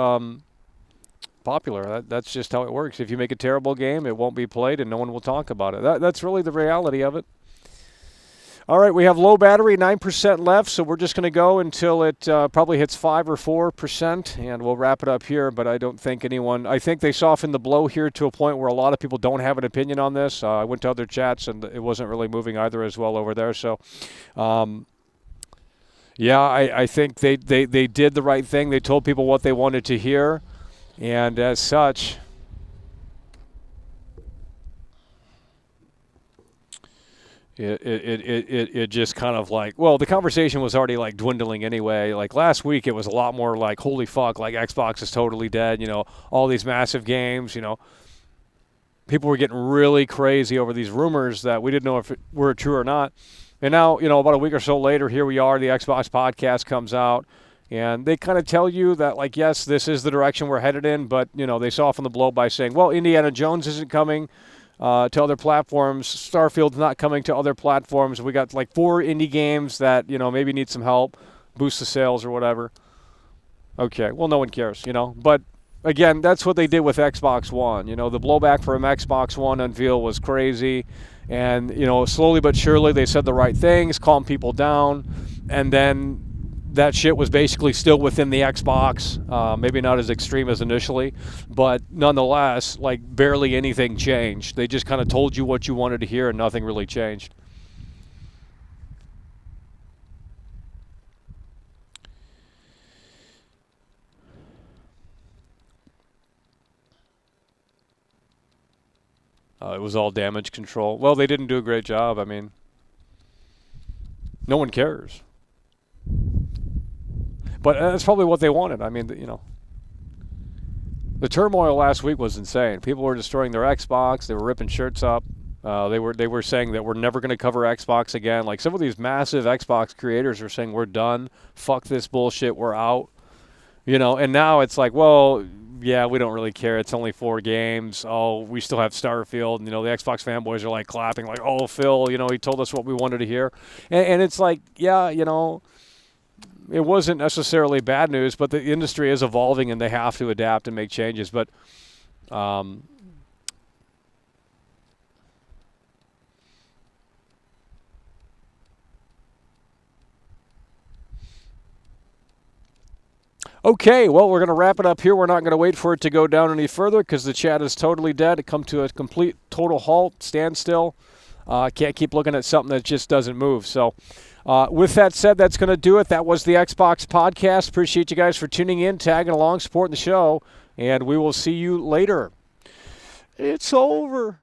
popular. That's just how it works. If you make a terrible game, it won't be played, and no one will talk about it. That's really the reality of it. All right, we have low battery, 9% left, so we're just going to go until it probably hits 5 or 4%, and we'll wrap it up here, but I don't think anyone... I think they softened the blow here to a point where a lot of people don't have an opinion on this. I went to other chats, and it wasn't really moving either as well over there, so... yeah, I think they did the right thing. They told people what they wanted to hear, and as such... It just kind of like, well, the conversation was already like dwindling anyway. Like last week, it was a lot more like, holy fuck, like Xbox is totally dead. You know, all these massive games. You know, people were getting really crazy over these rumors that we didn't know if it were true or not. And now, you know, about a week or so later, here we are. The Xbox podcast comes out, and they kind of tell you that, like, yes, this is the direction we're headed in, but you know, they soften the blow by saying, well, Indiana Jones isn't coming to other platforms. Starfield's not coming to other platforms. We got like 4 indie games that, you know, maybe need some help, boost the sales or whatever. Okay, well, no one cares, you know. But again, that's what they did with Xbox One. You know, the blowback from Xbox One unveil was crazy. And, you know, slowly but surely they said the right things, calmed people down. And then that shit was basically still within the Xbox, maybe not as extreme as initially, but nonetheless, like barely anything changed. They just kind of told you what you wanted to hear and nothing really changed. It was all damage control. Well, they didn't do a great job. I mean, no one cares. But that's probably what they wanted. I mean, you know, The turmoil last week was insane. People were destroying their Xbox. They were ripping shirts up. They were saying that we're never going to cover Xbox again. Like some of these massive Xbox creators are saying we're done. Fuck this bullshit. We're out. And now it's like, well, yeah, we don't really care. It's only 4 games. Oh, we still have Starfield. And, the Xbox fanboys are like clapping like, oh, Phil, he told us what we wanted to hear. And it's like, yeah, it wasn't necessarily bad news, but the industry is evolving and they have to adapt and make changes. But okay, well, we're going to wrap it up here. We're not going to wait for it to go down any further because the chat is totally dead. It come to a complete, total halt, standstill. Can't keep looking at something that just doesn't move. So with that said, that's going to do it. That was the Xbox Podcast. Appreciate you guys for tuning in, tagging along, supporting the show, and we will see you later. It's over.